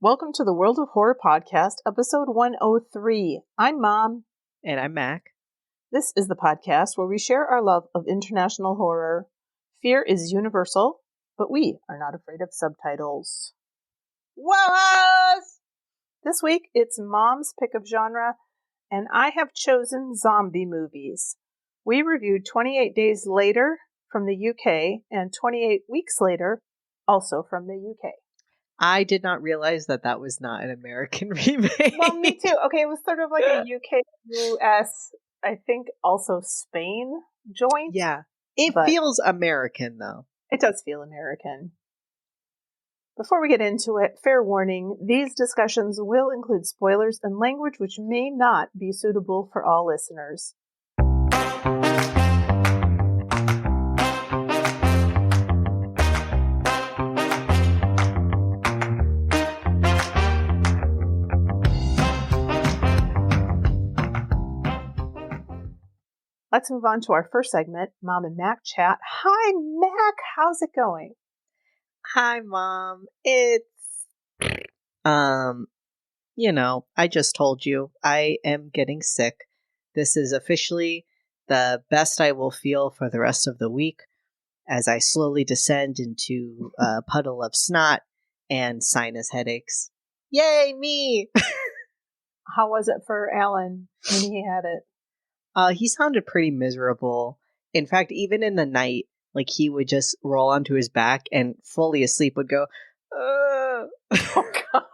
Welcome to the World of Horror Podcast, episode 103. I'm Mom. And I'm Mac. This is the podcast where we share our love of international horror. Fear is universal, but we are not afraid of subtitles. WoHos! This week, it's Mom's pick of genre, and I have chosen zombie movies. We reviewed 28 Days Later from the UK and 28 Weeks Later, also from the UK. I did not realize that that was not an American remake. Well, me too. Okay, it was sort of like a UK, US, I think also Spain joint. Yeah. It feels American, though. It does feel American. Before we get into it, fair warning, these discussions will include spoilers and language which may not be suitable for all listeners. Let's move on to our first segment, Mom and Mac Chat. Hi, Mac. How's it going? Hi, Mom. It's, I just told you I am getting sick. This is officially the best I will feel for the rest of the week as I slowly descend into a puddle of snot and sinus headaches. Yay, me! How was it for Alan when he had it? He sounded pretty miserable. In fact, even in the night, like he would just roll onto his back and fully asleep would go, Oh God.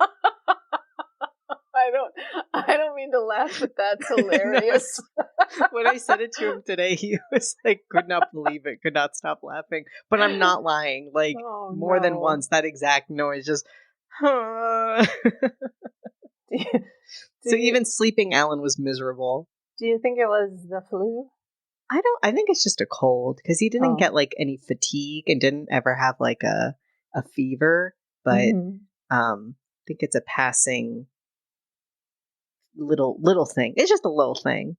I don't mean to laugh, but that's hilarious. When I said it to him today, he was like, could not believe it, could not stop laughing. But I'm not lying. Like more than once, that exact noise just. So even sleeping, Alan was miserable. Do you think it was the flu? I think it's just a cold because he didn't get like any fatigue and didn't ever have like a fever, but I think it's a passing little thing. It's just a little thing.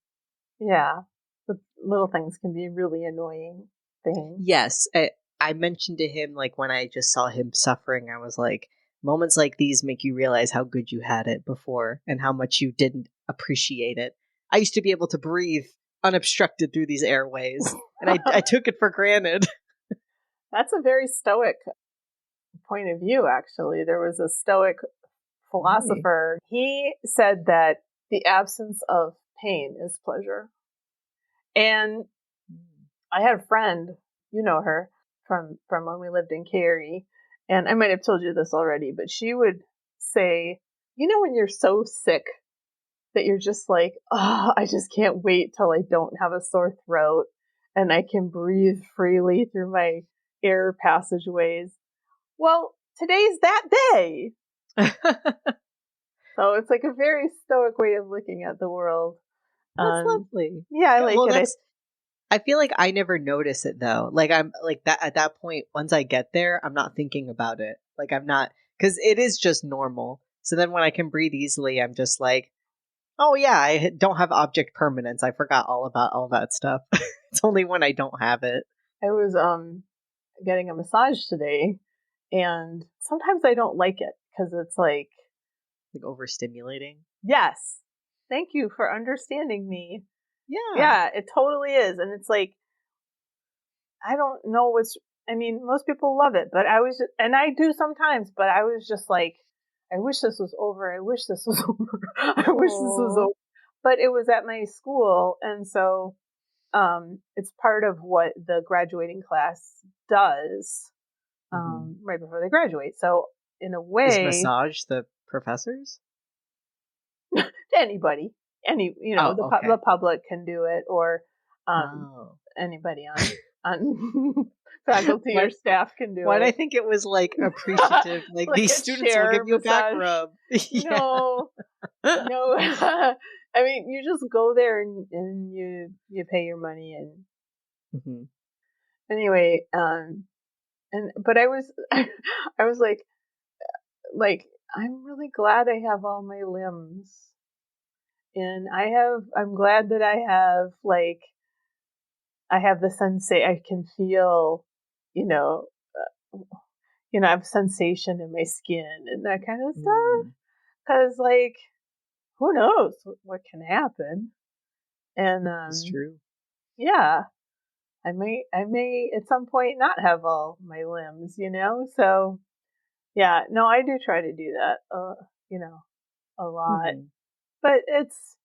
Yeah, the little things can be really annoying things. Yes, I mentioned to him like when I just saw him suffering, I was like, moments like these make you realize how good you had it before and how much you didn't appreciate it. I used to be able to breathe unobstructed through these airways, and I took it for granted. That's a very stoic point of view, actually. There was a stoic philosopher. Really? He said that the absence of pain is pleasure. And I had a friend, you know her, from when we lived in Cary, and I might have told you this already, but she would say, you know when you're so sick that you're just like, oh, I just can't wait till I don't have a sore throat and I can breathe freely through my air passageways. Well, today's that day. So it's like a very stoic way of looking at the world. That's lovely. Yeah, I like it. I feel like I never notice it though. Like I'm like that at that point, once I get there, I'm not thinking about it. Like I'm not, because it is just normal. So then when I can breathe easily, I'm just like, oh yeah, I don't have object permanence. I forgot all about all that stuff. It's only when I don't have it. I was getting a massage today, and sometimes I don't like it because it's like overstimulating. Yes. Thank you for understanding me. Yeah. Yeah, it totally is. And it's like, I don't know most people love it, but and I do sometimes, but I was just like, I wish this was over. I wish this was over. I wish this was over. But it was at my school. And so it's part of what the graduating class does right before they graduate. So in a way. Is massage the professors? Anybody. The public can do it, or anybody on faculty or staff can do it. Why did I think it was like appreciative? Like these students will give you a back rub. No. I mean, you just go there and you pay your money and anyway. But I was like I'm really glad I have all my limbs, and I'm glad that I have the sensation. I can feel, I have sensation in my skin and that kind of stuff. Mm, Because, like, who knows what can happen? And, it's true. yeah, I may at some point not have all my limbs, So, yeah, no, I do try to do that, a lot. Mhm. But it's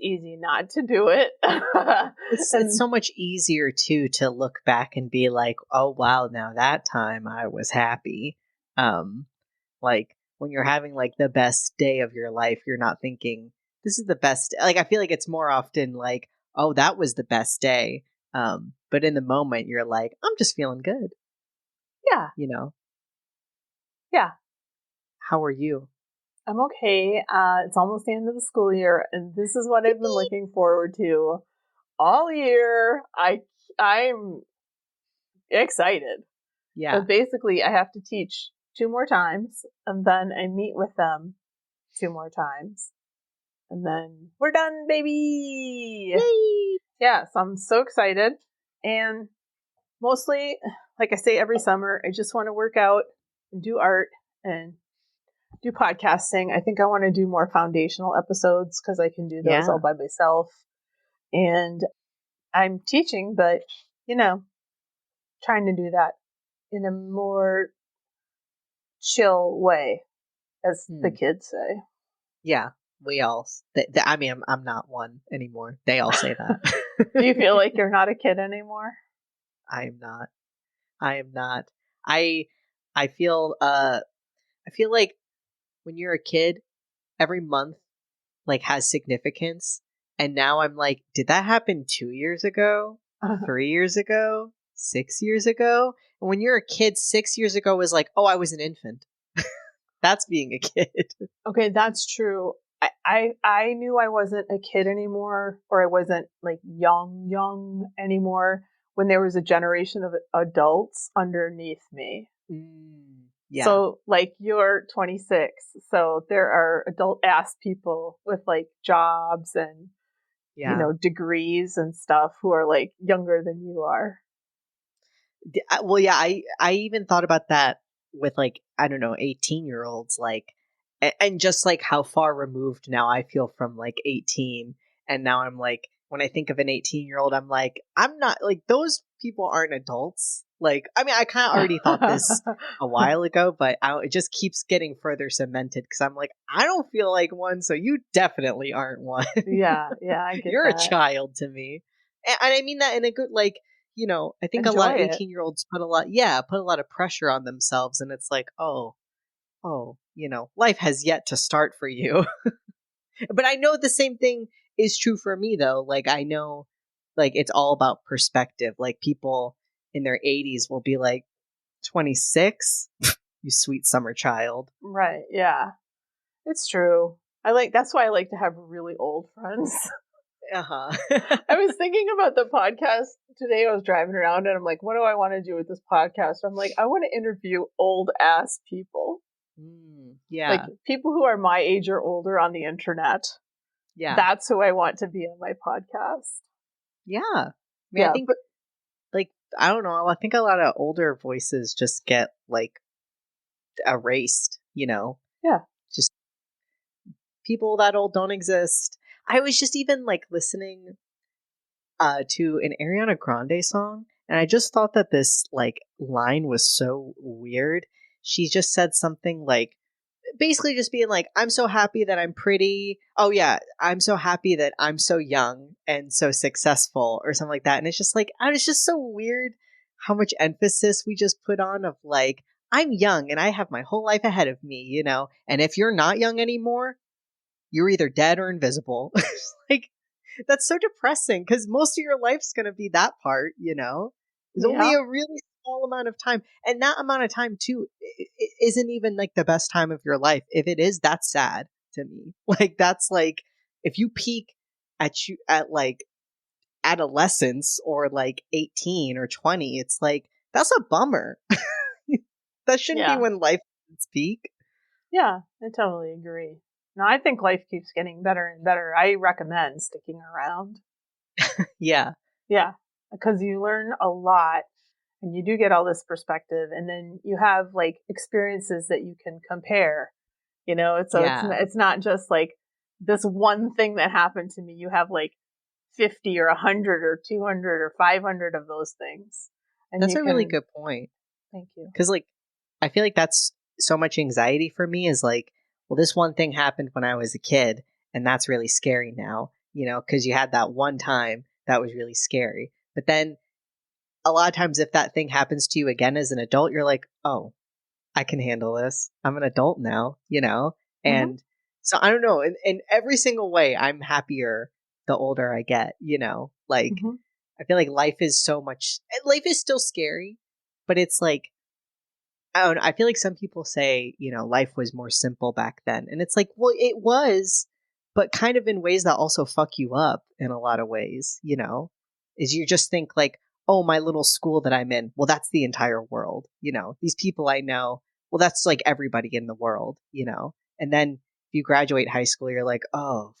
easy not to do it. It's And so much easier too to look back and be like, oh wow, now that time I was happy. Um, like when you're having like the best day of your life, you're not thinking this is the best. Like I feel like it's more often like, oh, that was the best day. But in the moment, you're like, I'm just feeling good. yeah, You know, yeah, how are you? I'm okay. It's almost the end of the school year, and this is what I've been Yippee! looking forward to all year. I'm excited. Yeah. But basically, I have to teach 2 more times, and then I meet with them 2 more times, and then we're done, baby. Yay! Yeah, so I'm so excited, and mostly, like I say every summer, I just want to work out and do art and do podcasting. I think I want to do more foundational episodes because I can do those all Yeah. by myself. And I'm teaching, but, trying to do that in a more chill way, as the Hmm. kids say. Yeah. We all. I mean, I'm not one anymore. They all say Do you that. feel like you're not a kid anymore? I am not. I am not. I I feel I feel like when you're a kid, every month like has significance. And now I'm like, did that happen 2 years ago? 3 years ago? 6 years ago? And when you're a kid, 6 years ago was like, oh, I was an infant. That's being a kid. Okay, that's true. I knew I wasn't a kid anymore, or I wasn't like young anymore when there was a generation of adults underneath me. Yeah. So, like, you're 26, so there are adult ass people with like jobs and, Yeah. degrees and stuff who are like younger than you are. Well, yeah, I even thought about that with like I don't know 18-year-olds like and just like how far removed now I feel from like 18 and now I'm like when I think of an 18-year-old I'm like I'm not like those people aren't adults. Like I mean I kind of already thought this a while ago but it just keeps getting further cemented cuz I'm like I don't feel like one so you definitely aren't one. Yeah, I get You're a that. child to me. And I mean that in a good like I think a lot Enjoy of it. 18-year-olds put a lot of pressure on themselves and it's like, life has yet to start for you. But I know the same thing is true for me though. Like I know like it's all about perspective. Like people in their 80s will be like 26, you sweet summer child. Right, yeah. It's true. That's why I like to have really old friends. Uh-huh. I was thinking about the podcast today. I was driving around and I'm like, what do I want to do with this podcast? I'm like, I want to interview old ass people. Like Yeah. people who are my age or older on the internet. Yeah. That's who I want to be on my podcast. Yeah. I mean, I Yeah, think but like I don't know. I think a lot of older voices just get like erased, yeah. just people that old don't exist. I was just even like listening to an Ariana Grande song and I just thought that this like line was so weird. She just said something like basically just being like I'm so happy that I'm pretty. Oh yeah, I'm so happy that I'm so young and so successful or something like that. And it's just like it's just so weird how much emphasis we just put on of like I'm young and I have my whole life ahead of me. And if you're not young anymore, you're either dead or invisible. Like that's so depressing because most of your life's going to be that part. There's only Yeah. a really small amount of time. And that amount of time, too, isn't even like the best time of your life. If it is, that's sad to me. Like, that's like, if you peak at like adolescence or like 18 or 20, it's like, that's a bummer. That shouldn't be Yeah. when life is its peak. Yeah, I totally agree. No, I think life keeps getting better and better. I recommend sticking around. Yeah. Yeah, because you learn a lot. And you do get all this perspective, and then you have like experiences that you can compare, it's not just like this one thing that happened to me. You have like 50 or 100 or 200 or 500 of those things. And that's a really good point. Thank you. Because like, I feel like that's so much anxiety for me is like, well, this one thing happened when I was a kid, and that's really scary now, because you had that one time that was really scary. But then a lot of times if that thing happens to you again as an adult, you're like, oh, I can handle this. I'm an adult now, And so I don't know. In every single way, I'm happier the older I get, Like, I feel like life is still scary, but it's like, I don't know. I feel like some people say, life was more simple back then. And it's like, well, it was, but kind of in ways that also fuck you up in a lot of ways, is you just think like, oh, my little school that I'm in, well, that's the entire world. These people I know, well, that's like everybody in the world, and then if you graduate high school, you're like, oh,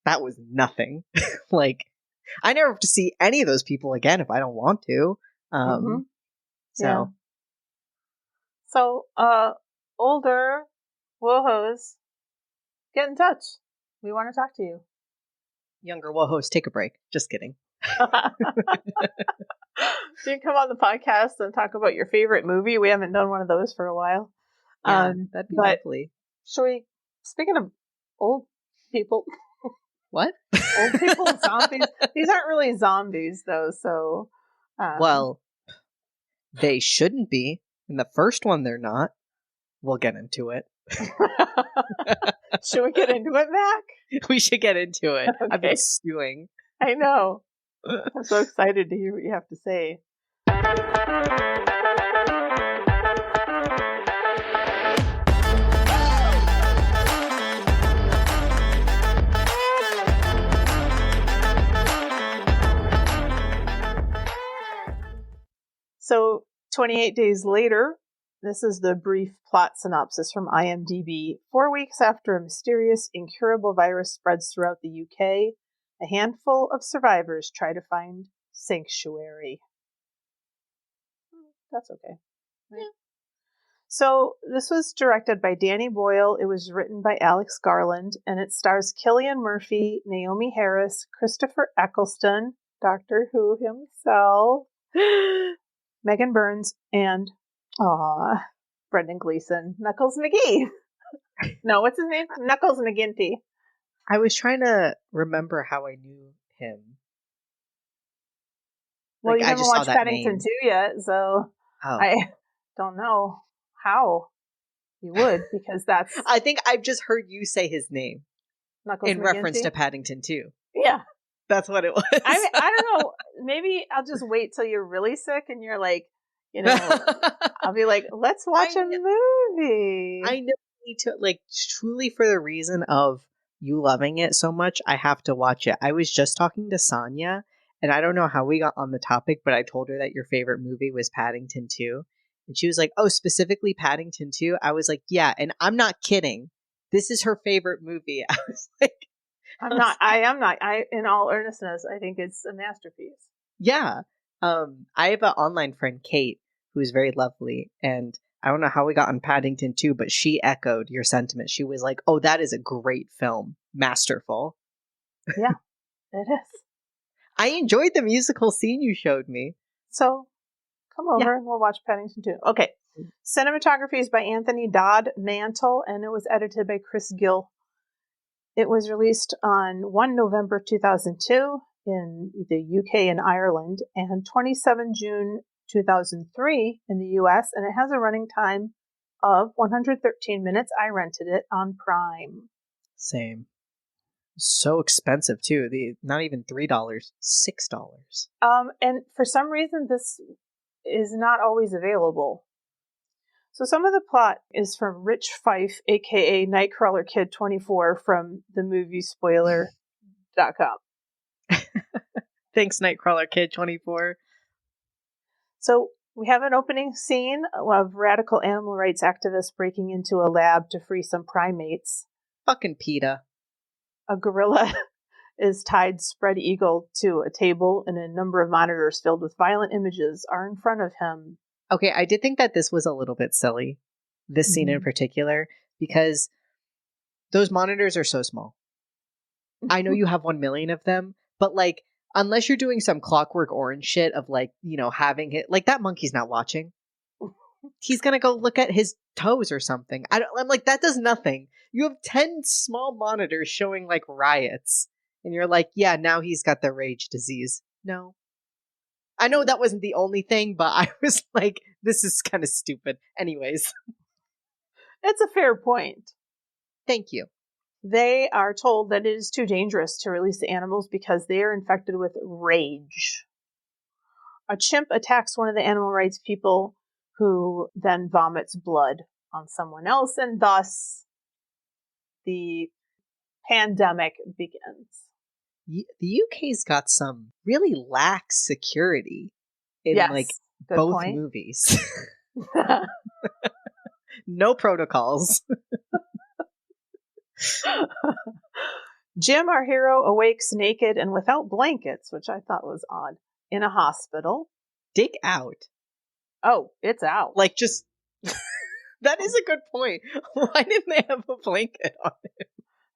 that was nothing. Like, I never have to see any of those people again if I don't want to. So, older WoHos, get in touch. We want to talk to you. Younger WoHos, take a break. Just kidding. You can come on the podcast and talk about your favorite movie. We haven't done one of those for a while. Yeah, that'd be lovely. Speaking of old people. What? Old people, zombies. These aren't really zombies, though, so. Well, they shouldn't be. In the first one, they're not. We'll get into it. Should we get into it, Mac? We should get into it. Okay. I've been stewing. I know. I'm so excited to hear what you have to say. So, 28 days later, this is the brief plot synopsis from IMDb. 4 weeks after a mysterious, incurable virus spreads throughout the UK, a handful of survivors try to find sanctuary. That's okay. Right? Yeah. So, this was directed by Danny Boyle. It was written by Alex Garland, and it stars Cillian Murphy, Naomi Harris, Christopher Eccleston, Doctor Who himself, Megan Burns, and Brendan Gleeson, Knuckles McGee. No, what's his name? Knuckles McGinty. I was trying to remember how I knew him. Well, you haven't watched Paddington 2 yet, so I don't know how you would, because that's... I think I've just heard you say his name. Knuckles in McGinty? Reference to Paddington 2. Yeah. That's what it was. I don't know. Maybe I'll just wait till you're really sick and you're like, I'll be like, let's watch a movie. I know you need to, like, truly for the reason of you loving it so much, I have to watch it. I was just talking to Sonia, and I don't know how we got on the topic, but I told her that your favorite movie was Paddington 2. And she was like, oh, specifically Paddington 2? I was like, yeah, and I'm not kidding. This is her favorite movie. I was like, I am not. In all earnestness, I think it's a masterpiece. Yeah. I have an online friend, Kate, who is very lovely, and I don't know how we got on Paddington 2, but she echoed your sentiment. She was like, oh, that is a great film. Masterful. Yeah, it is. I enjoyed the musical scene you showed me. So, come over and we'll watch Paddington 2. Okay. Cinematography is by Anthony Dodd Mantle, and it was edited by Chris Gill. It was released on 1 November 2002 in the UK and Ireland, and 27 June 2003 in the US, and it has a running time of 113 minutes. I rented it on Prime. Same. So expensive too. Not even $3, $6. And for some reason, this is not always available. So some of the plot is from Rich Fife, aka Nightcrawler Kid 24 from themoviespoiler.com. Thanks, Nightcrawler Kid 24. So we have an opening scene of radical animal rights activists breaking into a lab to free some primates. Fucking PETA. A gorilla is tied spread eagle to a table, and a number of monitors filled with violent images are in front of him. Okay, I did think that this was a little bit silly, this scene in particular, because those monitors are so small. I know you have 1 million of them, but like, unless you're doing some Clockwork Orange shit of like, you know, having it, like that monkey's not watching. He's gonna go look at his toes or something. I'm like, that does nothing. You have 10 small monitors showing like riots, and you're like, yeah, now he's got the rage disease. No. I know that wasn't the only thing, but I was like, this is kind of stupid. Anyways. It's a fair point. Thank you. They are told that it is too dangerous to release the animals because they are infected with rage. A chimp attacks one of the animal rights people, who then vomits blood on someone else, and thus the pandemic begins. The UK's got some really lax security in like both point. movies. No protocols. Jim, our hero, awakes naked and without blankets, which I thought was odd, in a hospital. Dig out. Oh, it's out. Like, just... That is a good point. Why didn't they have a blanket on him?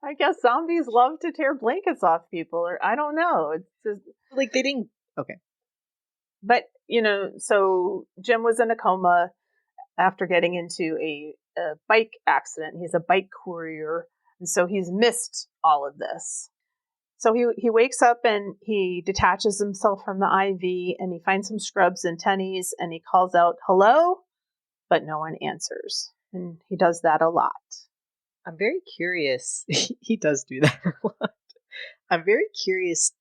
I guess zombies love to tear blankets off people, or I don't know. It's just... Like, they didn't... Okay. But, you know, so Jim was in a coma after getting into a bike accident. He's a bike courier, and so he's missed all of this. So he wakes up and he detaches himself from the IV, and he finds some scrubs and tennies, and he calls out, "Hello?" But no one answers. And he does that a lot. I'm very curious. He does do that a lot. I'm very curious.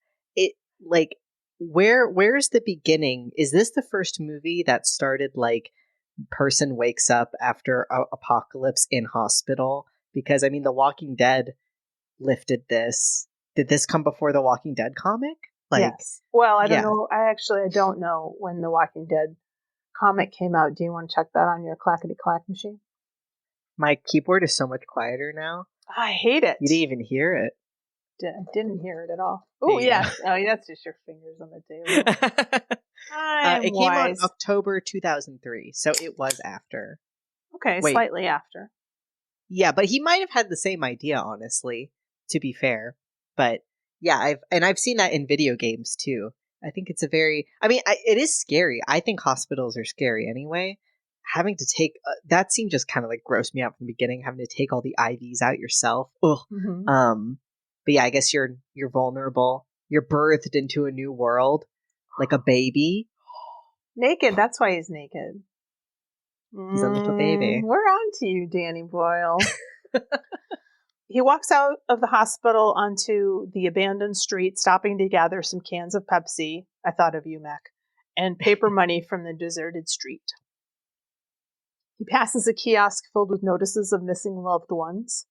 Where's the beginning? Is this the first movie that started like person wakes up after apocalypse in hospital? Because I mean, The Walking Dead lifted this. Did this come before the Walking Dead comic? Like, yes. Well, I don't know. I don't know when the Walking Dead comic came out. Do you want to check that on your clackety clack machine? My keyboard is so much quieter now. I hate it. You didn't even hear it. I didn't hear it at all. Oh, yeah. Oh, that's just your fingers on the table. It came out October 2003, so it was after. Okay, slightly after. Yeah, but he might have had the same idea, honestly, to be fair. But yeah, I've seen that in video games too. I think it's it is scary. I think hospitals are scary anyway. Having to take that scene just kind of like grossed me out from the beginning. Having to take all the IVs out yourself. Ugh. Mm-hmm. But yeah, I guess you're vulnerable. You're birthed into a new world, like a baby. Naked. That's why he's naked. He's a little baby. We're on to you, Danny Boyle. He walks out of the hospital onto the abandoned street, stopping to gather some cans of Pepsi. I thought of you, Mac. And paper money from the deserted street. He passes a kiosk filled with notices of missing loved ones.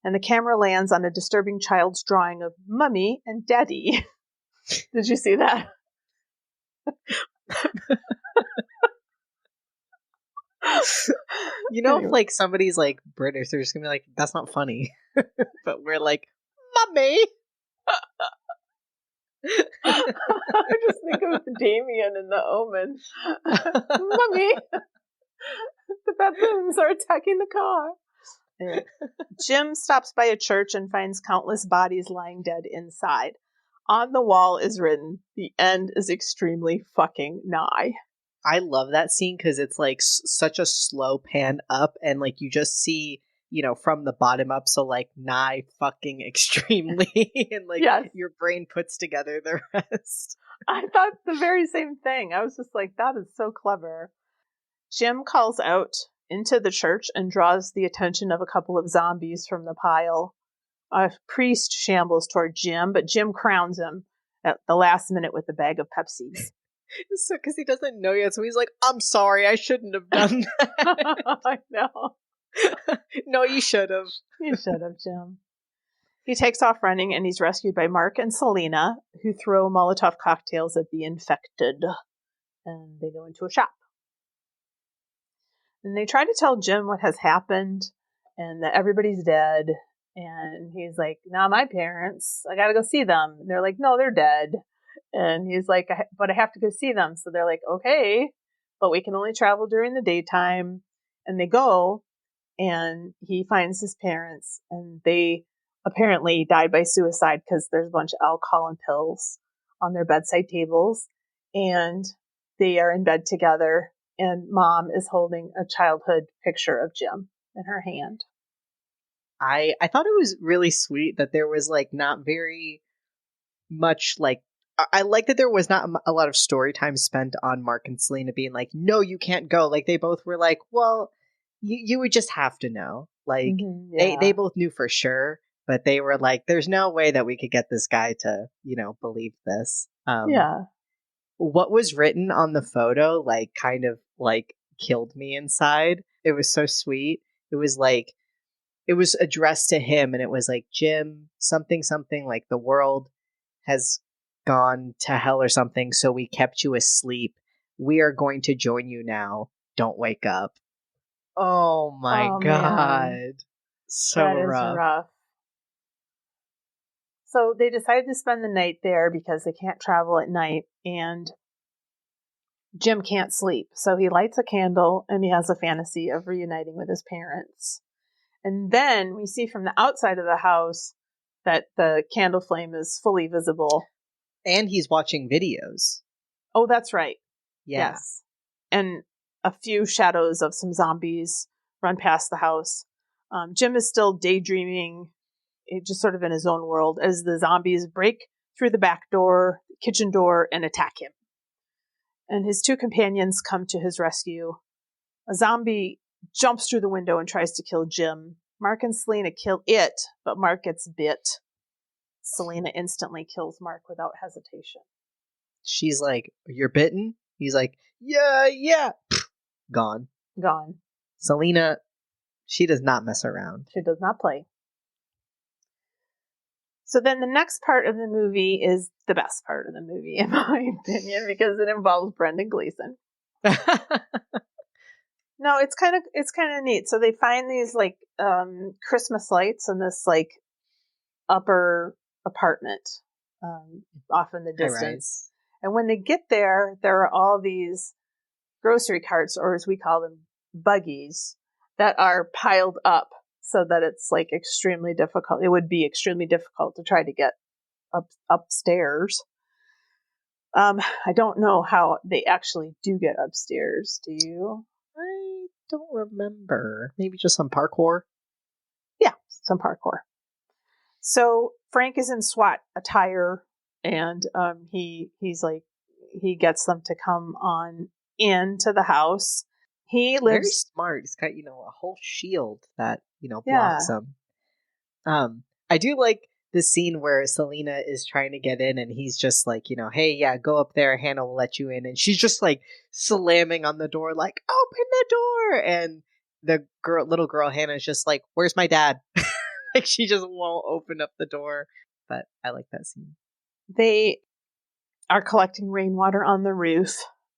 And the camera lands on a disturbing child's drawing of Mummy and Daddy. Did you see that? You know, if like somebody's like British, they're just gonna be like, "That's not funny," but we're like, "Mummy." I just think of Damien in The Omen. Mummy, the baboons are attacking the car. Jim stops by a church and finds countless bodies lying dead inside. On the wall is written, "The end is extremely fucking nigh." I love that scene because it's like such a slow pan up, and like you just see, you know, from the bottom up. So like nigh fucking extremely, and like your brain puts together the rest. I thought the very same thing. I was just like, that is so clever. Jim calls out into the church and draws the attention of a couple of zombies from the pile. A priest shambles toward Jim, but Jim crowns him at the last minute with a bag of Pepsis. So, because he doesn't know yet, so he's like, "I'm sorry, I shouldn't have done that." I know. No, you should have. You should have, Jim. He takes off running, and he's rescued by Mark and Selena, who throw Molotov cocktails at the infected. And they go into a shop. And they try to tell Jim what has happened, and that everybody's dead. And he's like, "Not my parents. I got to go see them." And they're like, "No, they're dead." And he's like, "But I have to go see them." So they're like, "Okay, but we can only travel during the daytime." And they go, and he finds his parents, and they apparently died by suicide because there's a bunch of alcohol and pills on their bedside tables. And they are in bed together, and mom is holding a childhood picture of Jim in her hand. I thought it was really sweet that there was like not very much like I like that there was not a lot of story time spent on Mark and Selena being like, no, you can't go. Like they both were like, well, you would just have to know. Like they both knew for sure, but they were like, there's no way that we could get this guy to, believe this. Yeah. What was written on the photo, like kind of like killed me inside. It was so sweet. It was like, it was addressed to him and it was like, Jim, something, something, like the world has gone to hell or something, so we kept you asleep. We are going to join you now. Don't wake up. Oh my God. Man. So that is rough. rough. So they decided to spend the night there because they can't travel at night, and Jim can't sleep. So he lights a candle and he has a fantasy of reuniting with his parents. And then we see from the outside of the house that the candle flame is fully visible. And he's watching videos. Oh, that's right. Yeah. Yes. And a few shadows of some zombies run past the house. Jim is still daydreaming, just sort of in his own world, as the zombies break through the back door, kitchen door, and attack him. And his two companions come to his rescue. A zombie jumps through the window and tries to kill Jim. Mark and Selena kill it, but Mark gets bit. Selena instantly kills Mark without hesitation. She's like, "You're bitten?" He's like, "Yeah." Gone. Selena, she does not mess around. She does not play. So then the next part of the movie is the best part of the movie, in my opinion, because it involves Brendan Gleeson. No, it's kind of neat. So they find these like Christmas lights in this like upper apartment off in the distance. And when they get there, there are all these grocery carts, or as we call them, buggies, that are piled up so that it's like extremely difficult. It would be extremely difficult to try to get upstairs. I don't know how they actually do get upstairs. Do you? I don't remember. Maybe just some parkour? Yeah, some parkour. So Frank is in SWAT attire, and he's like, he gets them to come on into the house. He lives very smart. He's got, a whole shield that, blocks him. I do like the scene where Selena is trying to get in and he's just like, hey, yeah, go up there. Hannah will let you in. And she's just like slamming on the door, like, open the door. And the little girl Hannah is just like, where's my dad? Like she just won't open up the door. But I like that scene. They are collecting rainwater on the roof.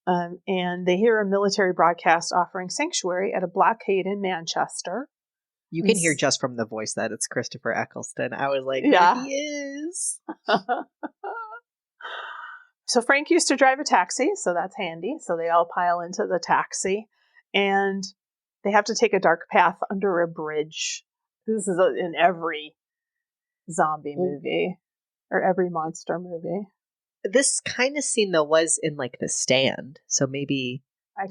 And they hear a military broadcast offering sanctuary at a blockade in Manchester. You can hear just from the voice that it's Christopher Eccleston. I was like, yeah, there he is. So Frank used to drive a taxi, so that's handy. So they all pile into the taxi, and they have to take a dark path under a bridge. This is in every zombie movie or every monster movie. This kind of scene, though, was in like The Stand. So maybe Iconic.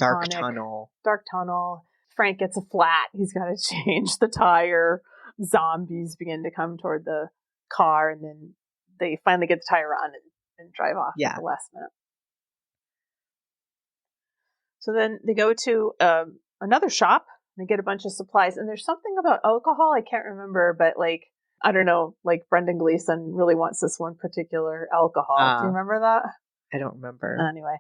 Dark Tunnel. Frank gets a flat. He's got to change the tire. Zombies begin to come toward the car, and then they finally get the tire on and drive off at the last minute. So then they go to another shop. They get a bunch of supplies, and there's something about alcohol. I can't remember, but like, I don't know, like Brendan Gleeson really wants this one particular alcohol. Do you remember that? I don't remember. Anyway.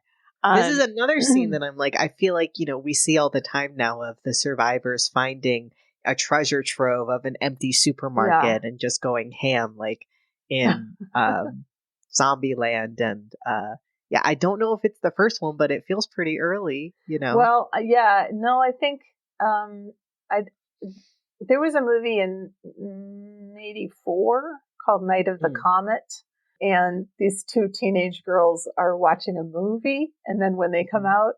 This is another scene that I'm like, I feel like, we see all the time now of the survivors finding a treasure trove of an empty supermarket and just going ham, like in Zombieland. And I don't know if it's the first one, but it feels pretty early, Well, no, I think There was a movie in '84 called Night of the Comet. And these two teenage girls are watching a movie. And then when they come out,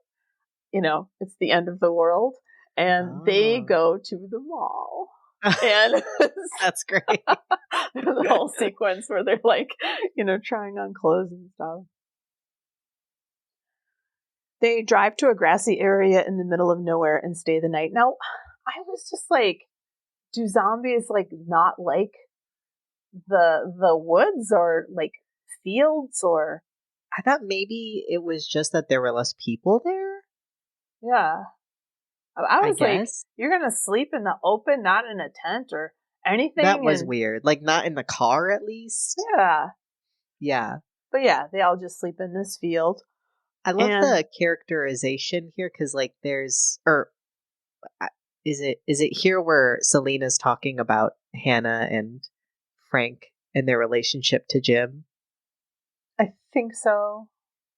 it's the end of the world. And they go to the mall. And that's great. The whole sequence where they're like, trying on clothes and stuff. They drive to a grassy area in the middle of nowhere and stay the night. Now, I was just like, do zombies like not like the woods or like fields? Or I thought maybe it was just that there were less people there. Yeah. I was like, you're going to sleep in the open, not in a tent or anything? That was weird. Like, not in the car, at least? Yeah. Yeah. But yeah, they all just sleep in this field. I love the characterization here, because, like, there's... Is it here where Selena's talking about Hannah and Frank and their relationship to Jim? I think so.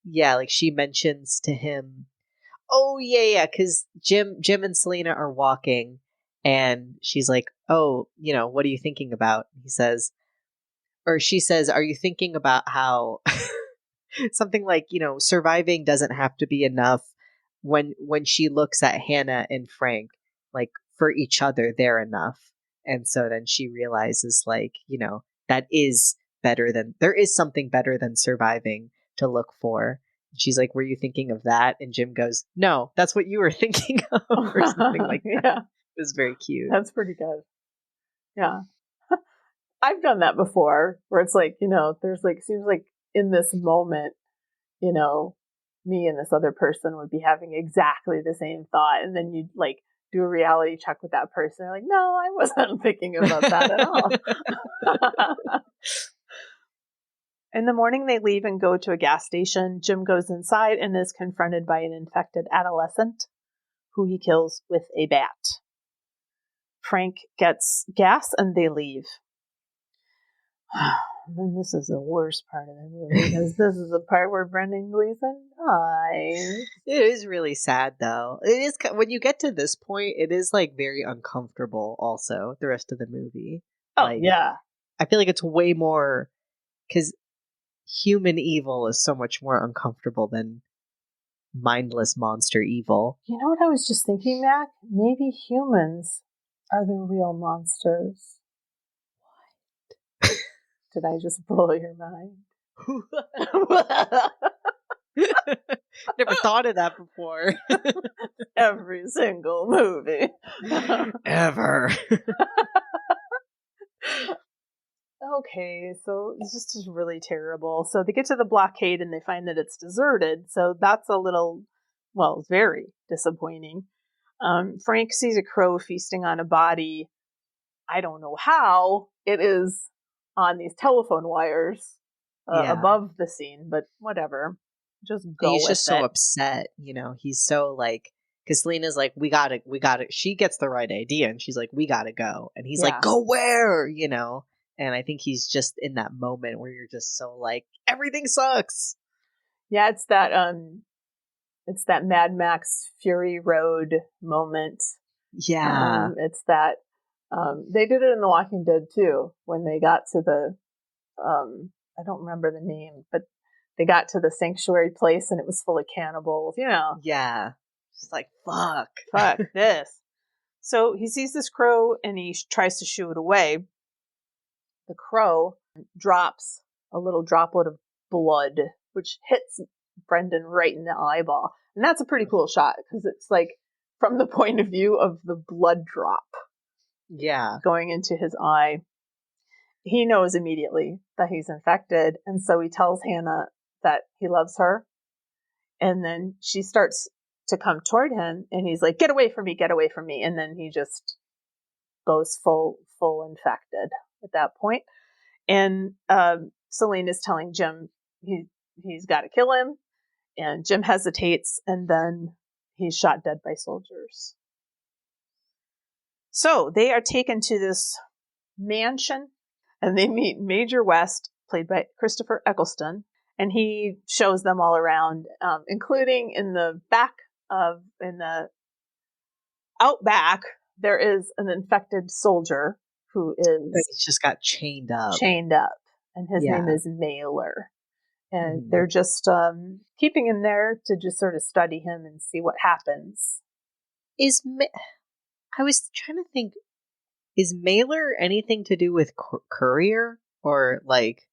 Yeah, like, she mentions to him... Oh, yeah, because Jim and Selena are walking, and she's like, oh, what are you thinking about? He says, or she says, are you thinking about how something like, surviving doesn't have to be enough when she looks at Hannah and Frank, like, for each other, they're enough. And so then she realizes, like, that is better than, there is something better than surviving to look for. She's like, were you thinking of that? And Jim goes, no, that's what you were thinking of, or something like that. Yeah. It was very cute. That's pretty good. Yeah. I've done that before, where it's like, there's like, seems like in this moment, me and this other person would be having exactly the same thought. And then you'd like do a reality check with that person. They're like, no, I wasn't thinking about that at all. In the morning, they leave and go to a gas station. Jim goes inside and is confronted by an infected adolescent who he kills with a bat. Frank gets gas and they leave. And this is the worst part of the movie, because this is the part where Brendan Gleeson dies. It is really sad, though. It is, when you get to this point, it is like very uncomfortable. Also, the rest of the movie. Oh, like, yeah. I feel like it's way more, because human evil is so much more uncomfortable than mindless monster evil. You know what I was just thinking, Mac? Maybe humans are the real monsters. What? Did I just blow your mind? Never thought of that before. Every single movie. Ever. Okay, so this is just really terrible. So they get to the blockade and they find that it's deserted. So that's a little, well, very disappointing. Frank sees a crow feasting on a body. I don't know how. It is on these telephone wires above the scene, but whatever. Just go He's with just so upset, He's so like, because Selena's like, we gotta. She gets the right idea, and she's like, we gotta go, and he's like, go where, And I think he's just in that moment where you're just so like, everything sucks. Yeah, it's that Mad Max Fury Road moment. Yeah, it's that. They did it in The Walking Dead too, when they got to the, I don't remember the name, but they got to the sanctuary place and it was full of cannibals, Yeah. It's like, fuck this. So he sees this crow and he tries to shoo it away. The crow drops a little droplet of blood, which hits Brendan right in the eyeball. And that's a pretty cool shot, because it's like from the point of view of the blood drop. Yeah. Going into his eye. He knows immediately that he's infected, and so he tells Hannah that he loves her. And then she starts to come toward him, and he's like, get away from me, get away from me. And then he just goes full infected at that point. And Selene is telling Jim he's got to kill him, and Jim hesitates, and then he's shot dead by soldiers. So they are taken to this mansion, and they meet Major West, played by Christopher Eccleston, and he shows them all around, including in the out back, there is an infected soldier who is He's just got chained up. And his name is Mailer. And they're just keeping him there to just sort of study him and see what happens. I was trying to think, is Mailer anything to do with Courier? Or, like,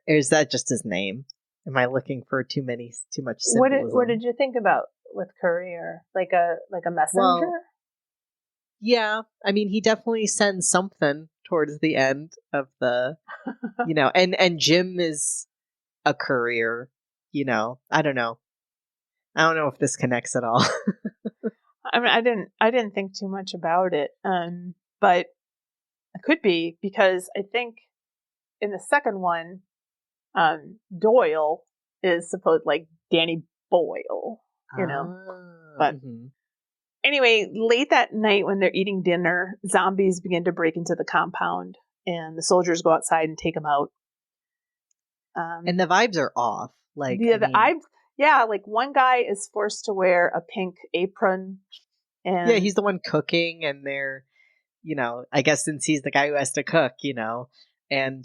is that just his name? Am I looking for too much symbolism? What did you think about with Courier? Like a messenger? Well, yeah. I mean, he definitely sends something towards the end of the, and Jim is a courier, I don't know. I don't know if this connects at all. I mean, I didn't think too much about it. But it could be because I think in the second one, Doyle is supposed like Danny Boyle, But anyway, late that night when they're eating dinner, zombies begin to break into the compound, and the soldiers go outside and take them out. And the vibes are off. Like like one guy is forced to wear a pink apron. And he's the one cooking, and they're, I guess since he's the guy who has to cook, and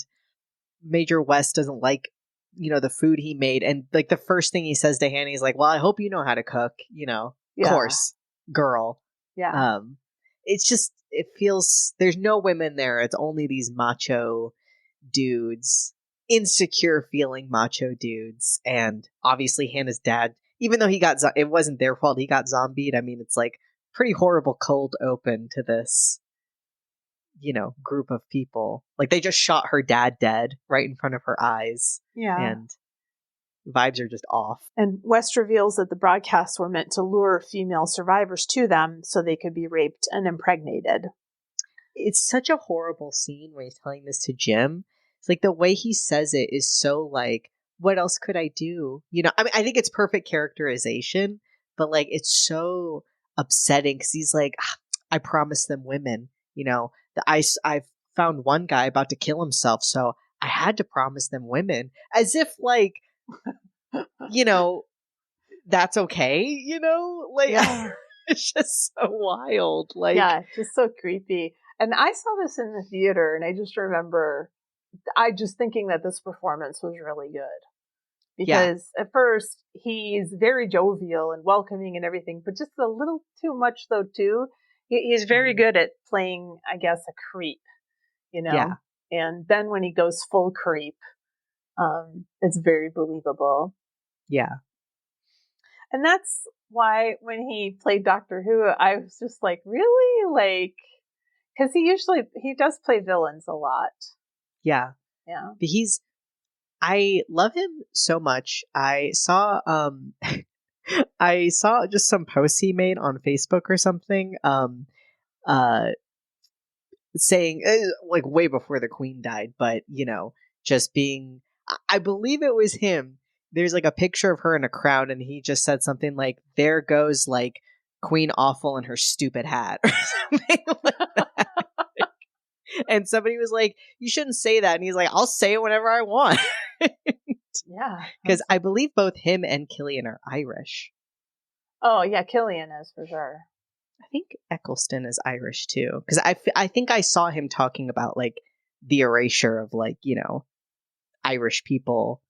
Major West doesn't like, the food he made. And like the first thing he says to Hannah, he's like, well, I hope you know how to cook, of course, girl. Yeah. It's just, it feels, there's no women there. It's only these macho dudes, insecure feeling macho dudes. And obviously Hannah's dad, even though it wasn't their fault, he got zombied. I mean, it's like pretty horrible cold open to this, group of people. Like they just shot her dad dead right in front of her eyes. Yeah. And vibes are just off. And West reveals that the broadcasts were meant to lure female survivors to them so they could be raped and impregnated. It's such a horrible scene when he's telling this to Jim. It's like the way he says it is so like, what else could I do? I mean, I think it's perfect characterization, but like it's so upsetting because he's like, I promised them women, I found one guy about to kill himself, so I had to promise them women, as if like, that's okay, like it's just so wild. Like, yeah, just so creepy. And I saw this in the theater, and I just remember thinking that this performance was really good. Because at first he's very jovial and welcoming and everything, but just a little too much though too. He's very good at playing, I guess, a creep, Yeah. And then when he goes full creep, it's very believable. Yeah. And that's why when he played Doctor Who, I was just like, really? Like, because he does play villains a lot. Yeah. Yeah. But I love him so much. I saw just some posts he made on Facebook or something, saying like way before the Queen died, but just being, I believe it was him. There's like a picture of her in a crowd, and he just said something like, "There goes like Queen Awful in her stupid hat," or something like that. And somebody was like, "You shouldn't say that," and he's like, "I'll say it whenever I want." Yeah, because I believe both him and Killian are Irish. Oh yeah, Killian is for sure. I think Eccleston is Irish too, because I think I saw him talking about like the erasure of like Irish people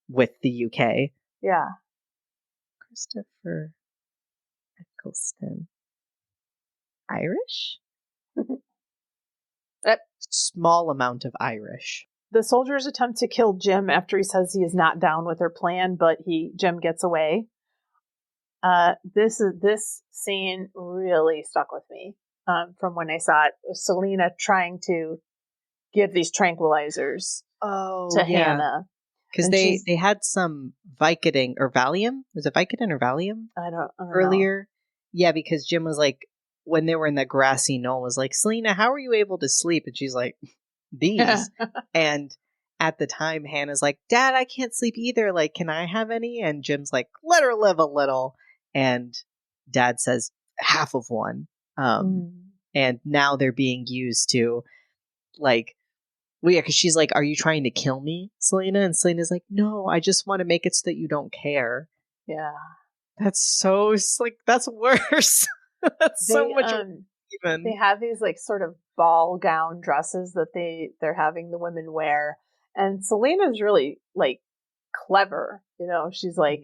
with the UK. Yeah, Christopher Eccleston, Irish. Small amount of Irish. The soldiers attempt to kill Jim after he says he is not down with their plan, but Jim gets away. This scene really stuck with me from when I saw it. Selena trying to give these tranquilizers to Hannah. Because they had some Vicodin or Valium. Was it Vicodin or Valium? I don't earlier. know. Yeah, because Jim was like, when they were in that grassy knoll, was like, Selena, how are you able to sleep? And she's like, these. And at the time, Hannah's like, Dad, I can't sleep either. Like, can I have any? And Jim's like, let her live a little. And Dad says, half of one. And now they're being used to, like, well, yeah, because she's like, are you trying to kill me, Selena? And Selena's like, no, I just want to make it so that you don't care. Yeah. That's so, like, that's worse. That's so much even. They have these like sort of ball gown dresses that they're having the women wear. And Selena's really like clever. She's like,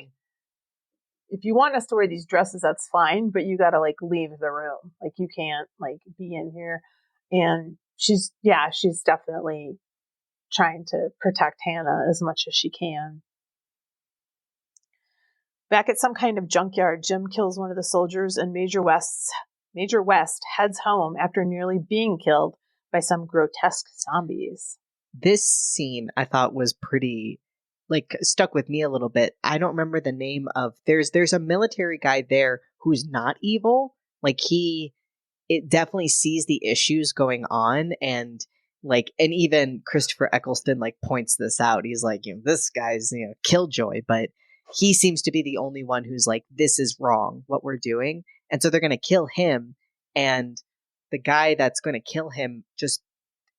if you want us to wear these dresses, that's fine, but you got to like leave the room. Like you can't like be in here. And she's definitely trying to protect Hannah as much as she can. Back at some kind of junkyard, Jim kills one of the soldiers and Major West heads home after nearly being killed by some grotesque zombies. This scene I thought was pretty, like, stuck with me a little bit. I don't remember the name of, there's a military guy there who's not evil. Like it definitely sees the issues going on, and even Christopher Eccleston like points this out. He's like, this guy's killjoy, but he seems to be the only one who's like, this is wrong what we're doing, and so they're going to kill him. And the guy that's going to kill him just,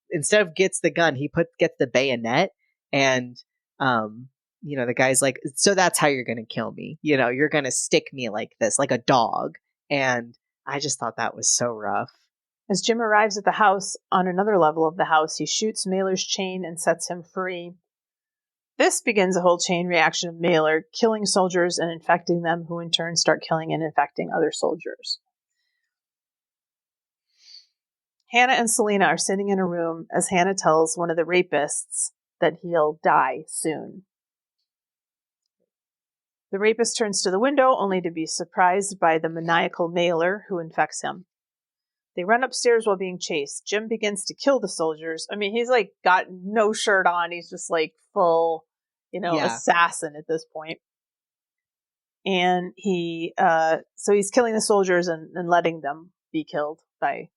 instead of gets the gun, he gets the bayonet, and the guy's like, so that's how you're going to kill me. You're going to stick me like this, like a dog. And I just thought that was so rough. As Jim arrives at the house, on another level of the house, he shoots Mailer's chain and sets him free. This begins a whole chain reaction of Mailer killing soldiers and infecting them, who in turn start killing and infecting other soldiers. Hannah and Selena are sitting in a room as Hannah tells one of the rapists that he'll die soon. The rapist turns to the window only to be surprised by the maniacal Mailer who infects him. They run upstairs while being chased. Jim begins to kill the soldiers. I mean, he's like got no shirt on. He's just like full, assassin at this point. And so he's killing the soldiers and letting them be killed by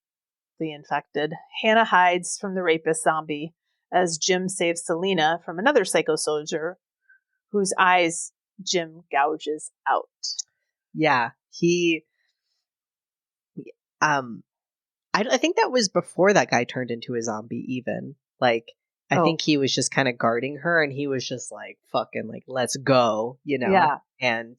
the infected. Hannah hides from the rapist zombie as Jim saves Selena from another psycho soldier whose eyes Jim gouges out. Yeah, I think that was before that guy turned into a zombie even. Like, I think he was just kind of guarding her, and he was just like, fucking, like, let's go, Yeah. and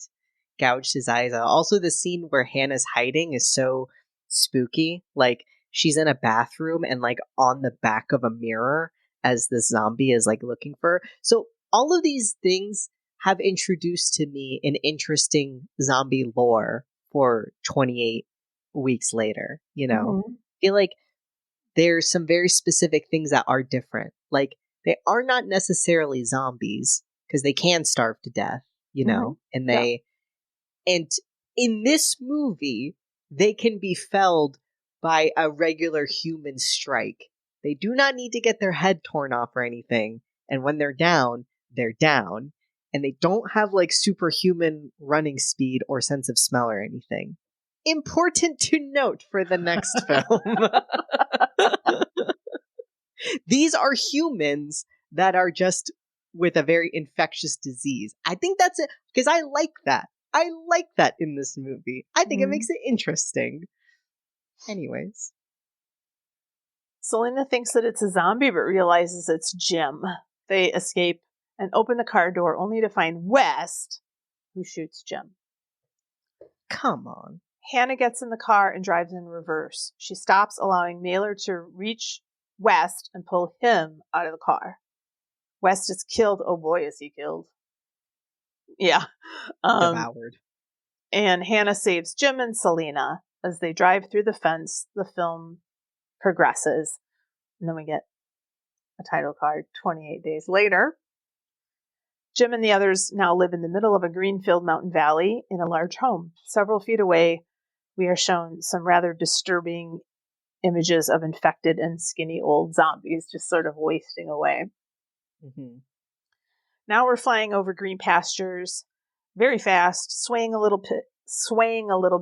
gouged his eyes out. Also, the scene where Hannah's hiding is so spooky. Like, she's in a bathroom and, like, on the back of a mirror as this zombie is, like, looking for her. So all of these things have introduced to me an interesting zombie lore for 28 weeks later, Mm-hmm. I feel like there's some very specific things that are different. Like, they are not necessarily zombies because they can starve to death, Mm-hmm. and in this movie, they can be felled by a regular human strike. They do not need to get their head torn off or anything. And when they're down, and they don't have like superhuman running speed or sense of smell or anything. Important to note for the next film. These are humans that are just with a very infectious disease. I think that's it, because I like that. I like that in this movie. I think it makes it interesting. Anyways. Selena thinks that it's a zombie, but realizes it's Jim. They escape and open the car door only to find West, who shoots Jim. Come on. Hannah gets in the car and drives in reverse. She stops, allowing Mailer to reach West and pull him out of the car. West is killed. Oh boy, is he killed. Yeah. Devoured. And Hannah saves Jim and Selena. As they drive through the fence, the film progresses. And then we get a title card 28 days later. Jim and the others now live in the middle of a greenfield mountain valley in a large home. Several feet away, we are shown some rather disturbing images of infected and skinny old zombies just sort of wasting away. Mm-hmm. Now we're flying over green pastures, very fast, swaying a little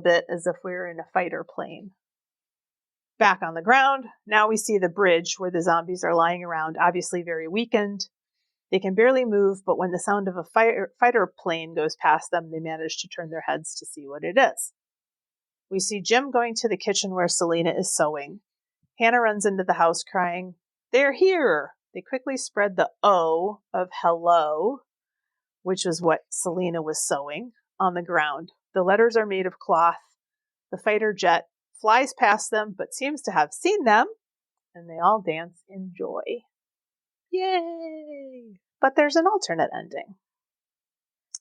bit as if we were in a fighter plane. Back on the ground, now we see the bridge where the zombies are lying around, obviously very weakened. They can barely move, but when the sound of a fighter plane goes past them, they manage to turn their heads to see what it is. We see Jim going to the kitchen where Selena is sewing. Hannah runs into the house crying, "They're here!" They quickly spread the O of hello, which was what Selena was sewing, on the ground. The letters are made of cloth The fighter jet flies past them, but seems to have seen them, and they all dance in joy. Yay! But there's an alternate ending.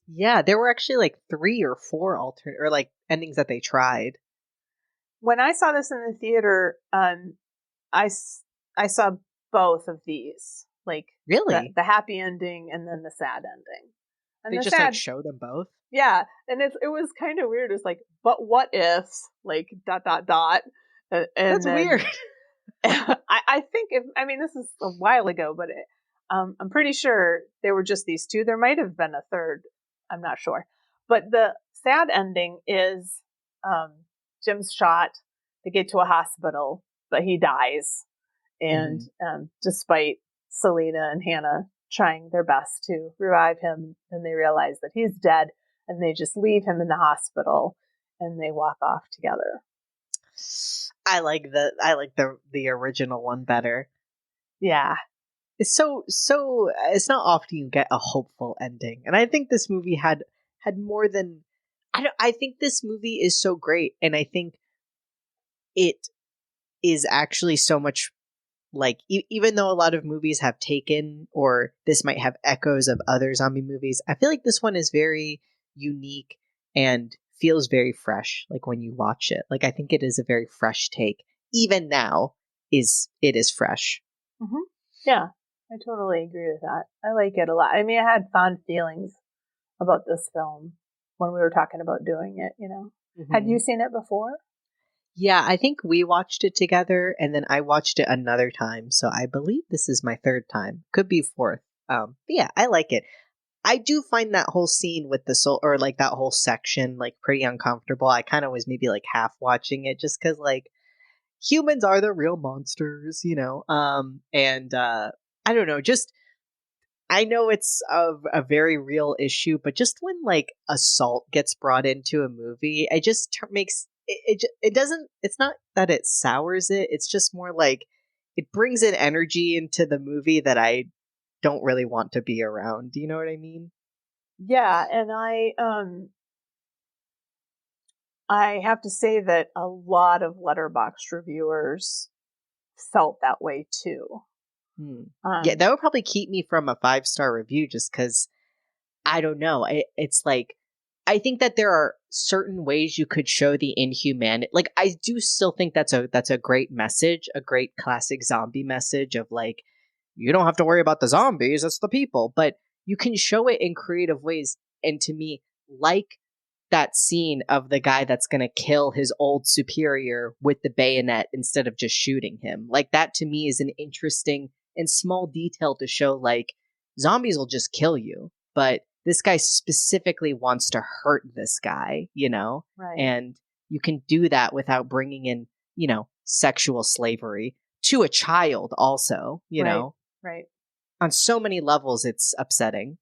Yeah, there were actually like 3 or 4 alternate or like endings that they tried. When I saw this in the theater, I saw both of these. Like, really, the happy ending and then the sad ending. And they the just sad, like show them both. yeah, and it was kind of weird. It's like, but what if, like, ... And That's then, weird. I think this is a while ago, but I'm pretty sure there were just these 2. There might have been a third. I'm not sure. But the sad ending is Jim's shot. They get to a hospital, but he dies. And despite Selena and Hannah trying their best to revive him, and they realize that he's dead, and they just leave him in the hospital, and they walk off together. I like the original one better. Yeah. It's so it's not often you get a hopeful ending. And I think this movie had more than I think this movie is so great, and I think it is actually so much like even though a lot of movies have taken or this might have echoes of other zombie movies, I feel like this one is very unique and feels very fresh like when you watch it. Like I think it is a very fresh take. Even now it is fresh. Mm-hmm. Yeah, I totally agree with that. I like it a lot. I mean, I had fond feelings about this film when we were talking about doing it, you know. Mm-hmm. Had you seen it before? Yeah, I think we watched it together, and then I watched it another time. So I believe this is my 3rd time. Could be 4th. But yeah, I like it. I do find that whole scene with the soul, or like that whole section, like pretty uncomfortable. I kind of was maybe like half watching it just because like humans are the real monsters, you know. And I don't know, just I know it's a very real issue, but just when like assault gets brought into a movie, it just makes it doesn't. It's not that it sours it. It's just more like it brings an energy into the movie that I don't really want to be around. Do you know what I mean? Yeah, and I have to say that a lot of Letterboxd reviewers felt that way too. Yeah, that would probably keep me from a 5-star review just because I don't know. It's like I think that there are certain ways you could show the inhumanity. Like I do still think that's a great message, a great classic zombie message of like you don't have to worry about the zombies, it's the people, but you can show it in creative ways. And to me, like that scene of the guy that's going to kill his old superior with the bayonet instead of just shooting him. Like that to me is an interesting and small detail to show like zombies will just kill you, but this guy specifically wants to hurt this guy, you know? Right. And you can do that without bringing in, you know, sexual slavery to a child also, you know? Right. On so many levels, it's upsetting.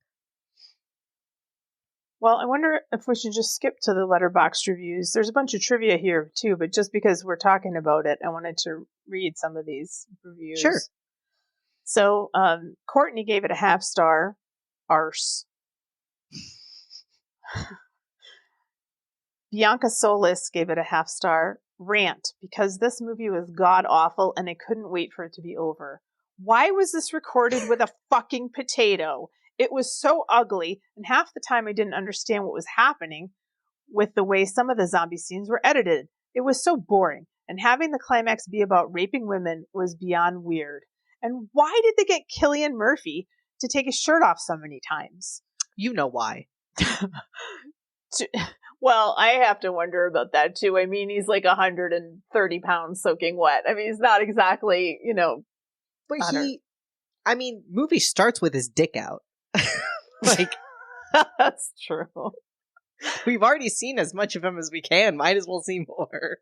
Well, I wonder if we should just skip to the Letterboxd reviews. There's a bunch of trivia here too, but just because we're talking about it, I wanted to read some of these reviews. Sure. So, Courtney gave it a 1/2 star. Arse. Bianca Solis gave it a 1/2 star. Rant, because this movie was god awful and I couldn't wait for it to be over. Why was this recorded with a fucking potato? It was so ugly, and half the time I didn't understand what was happening with the way some of the zombie scenes were edited. It was so boring, and having the climax be about raping women was beyond weird. And why did they get Cillian Murphy to take his shirt off so many times? You know why. Well, I have to wonder about that too. I mean, he's like 130 pounds soaking wet. I mean, he's not exactly, you know. But movie starts with his dick out. Like, that's true. We've already seen as much of him as we can. Might as well see more.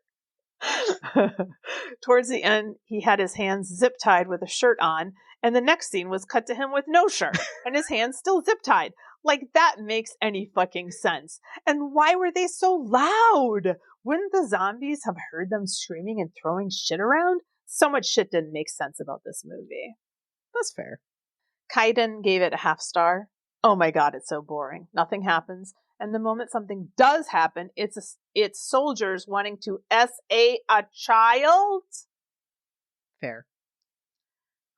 Towards the end, he had his hands zip tied with a shirt on, and the next scene was cut to him with no shirt, and his hands still zip tied. Like, that makes any fucking sense. And why were they so loud? Wouldn't the zombies have heard them screaming and throwing shit around? So much shit didn't make sense about this movie. That's fair. Kaiden gave it a 1/2 star. Oh my god, it's so boring. Nothing happens. And the moment something does happen, it's soldiers wanting to SA a child. Fair.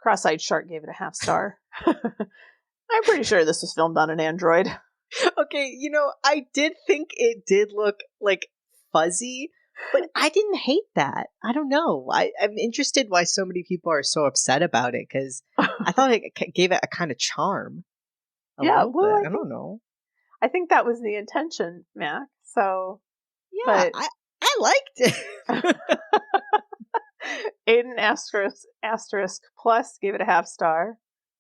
Cross-eyed Shark gave it a half star. I'm pretty sure this was filmed on an Android. Okay, I did think it did look like fuzzy, but I didn't hate that. I don't know. I'm interested why so many people are so upset about it, because I thought it gave it a kind of charm. I don't know. I think that was the intention, Mac. So yeah, but I liked it. Aiden asterisk plus gave it a half star.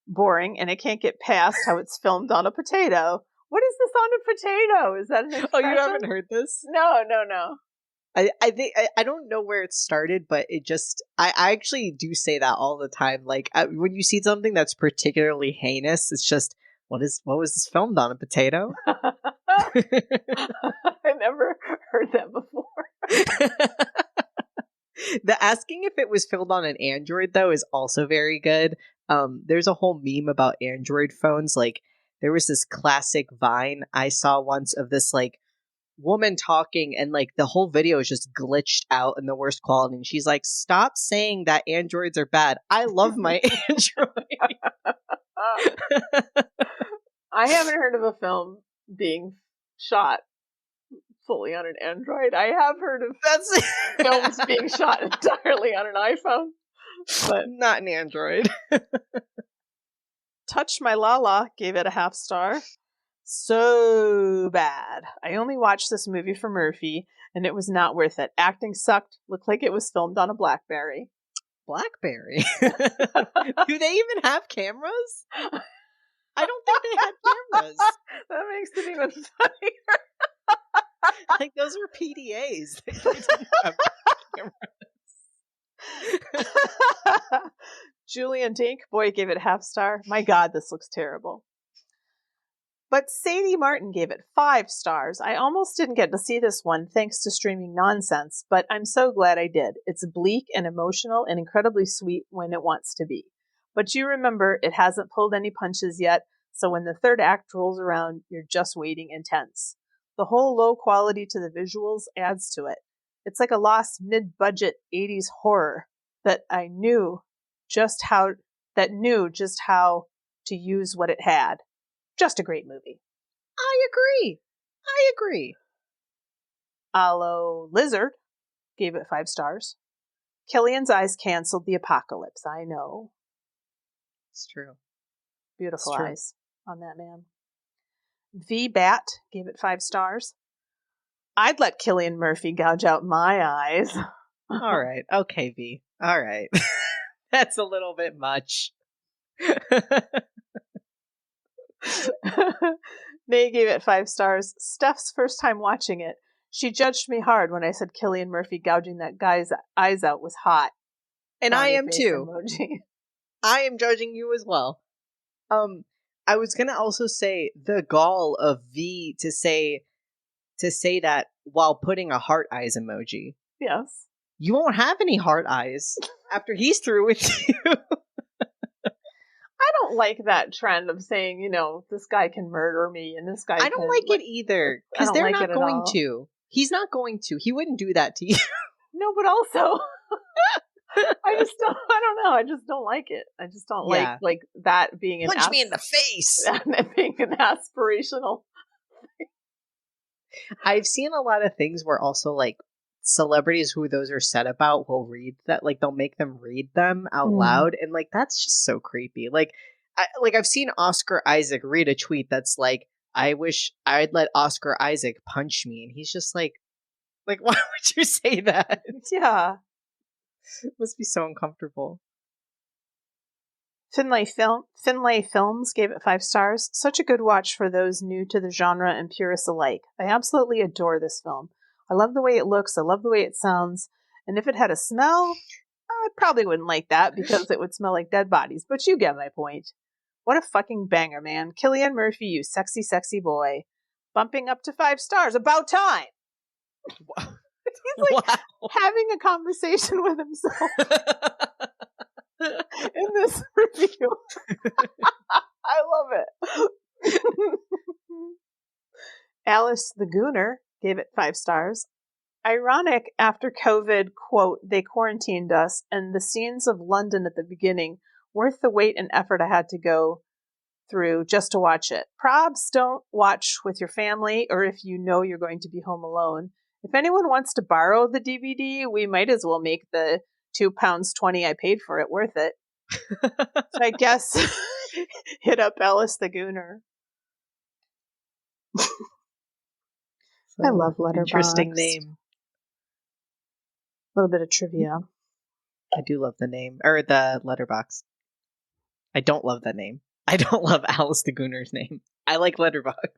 Boring, and I can't get past how it's filmed on a potato. What is this on a potato? Is that an expression? Oh, you haven't heard this? No. I think I don't know where it started, but it just I actually do say that all the time. Like when you see something that's particularly heinous, it's just what was this filmed on, a potato? I never heard that before. The asking if it was filmed on an Android though is also very good. There's a whole meme about Android phones. Like there was this classic Vine I saw once of this like woman talking, and like the whole video is just glitched out in the worst quality, and she's like, stop saying that Androids are bad. I love my Android. I haven't heard of a film being shot fully on an Android. I have heard of films being shot entirely on an iPhone, but not an Android. Touch My Lala gave it a half star. So bad. I only watched this movie for Murphy, and it was not worth it. Acting sucked. Looked like it was filmed on a BlackBerry. BlackBerry? Do they even have cameras? I don't think they had cameras. That makes it even funnier. Like those were PDAs. They didn't have cameras. Julian Dink, boy, gave it a half star. My God, this looks terrible. But Sadie Martin gave it 5 stars. I almost didn't get to see this one thanks to streaming nonsense, but I'm so glad I did. It's bleak and emotional and incredibly sweet when it wants to be. But you remember, it hasn't pulled any punches yet, so when the third act rolls around, you're just waiting and tense. The whole low quality to the visuals adds to it. It's like a lost mid-budget 80s horror that knew just how to use what it had. Just a great movie. I agree. Aloe Lizard gave it 5 stars. Killian's eyes canceled the apocalypse. I know. It's true. Beautiful eyes on that man. V Bat gave it 5 stars. I'd let Cillian Murphy gouge out my eyes. All right. Okay, V. All right. That's a little bit much. Nay gave it 5 stars. Steph's first time watching it. She judged me hard when I said Cillian Murphy gouging that guy's eyes out was hot. And I am too. Emoji. I am judging you as well. I was gonna also say the gall of V to say that while putting a heart eyes emoji. Yes. You won't have any heart eyes after he's through with you. I don't like that trend of saying, this guy can murder me and this guy I don't like it either, because they're not going to. He's not going to. He wouldn't do that to you. No, but also, I don't know. I just don't like it. I just don't like that being an punch me in the face. That being an aspirational. I've seen a lot of things where also like celebrities who those are said about will read that, like they'll make them read them out loud, and like that's just so creepy. Like I've seen Oscar Isaac read a tweet that's like, I wish I'd let Oscar Isaac punch me, and he's just like why would you say that? Yeah. It must be so uncomfortable. Finlay Films gave it 5 stars. Such a good watch for those new to the genre and purists alike. I absolutely adore this film. I love the way it looks. I love the way it sounds. And if it had a smell, I probably wouldn't like that because it would smell like dead bodies. But you get my point. What a fucking banger, man. Cillian Murphy, you sexy, sexy boy. Bumping up to 5 stars. About time. He's like having a conversation with himself in this review. I love it. Alice the Gooner gave it 5 stars. Ironic, after COVID, quote, they quarantined us, and the scenes of London at the beginning, worth the wait and effort I had to go through just to watch it. Probs, don't watch with your family or if you know you're going to be home alone. If anyone wants to borrow the DVD, we might as well make the £2.20 I paid for it worth it. So I guess hit up Alice the Gooner. I love Letterboxd. Interesting name. A little bit of trivia. I do love the name. Or the Letterboxd. I don't love that name. I don't love Alice the Gooner's name. I like Letterboxd.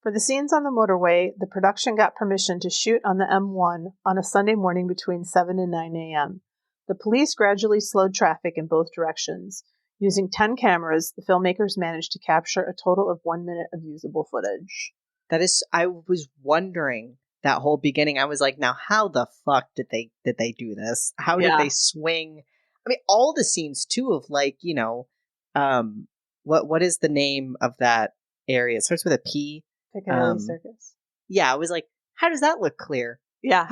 For the scenes on the motorway, the production got permission to shoot on the M1 on a Sunday morning between 7 and 9 a.m. The police gradually slowed traffic in both directions. Using 10 cameras, the filmmakers managed to capture a total of 1 minute of usable footage. I was wondering that whole beginning. I was like, now how the fuck did they do this? How did they swing? I mean, all the scenes too of like, you know, what is the name of that area? It starts with a P. Piccadilly Circus. Yeah, I was like, how does that look clear? Yeah,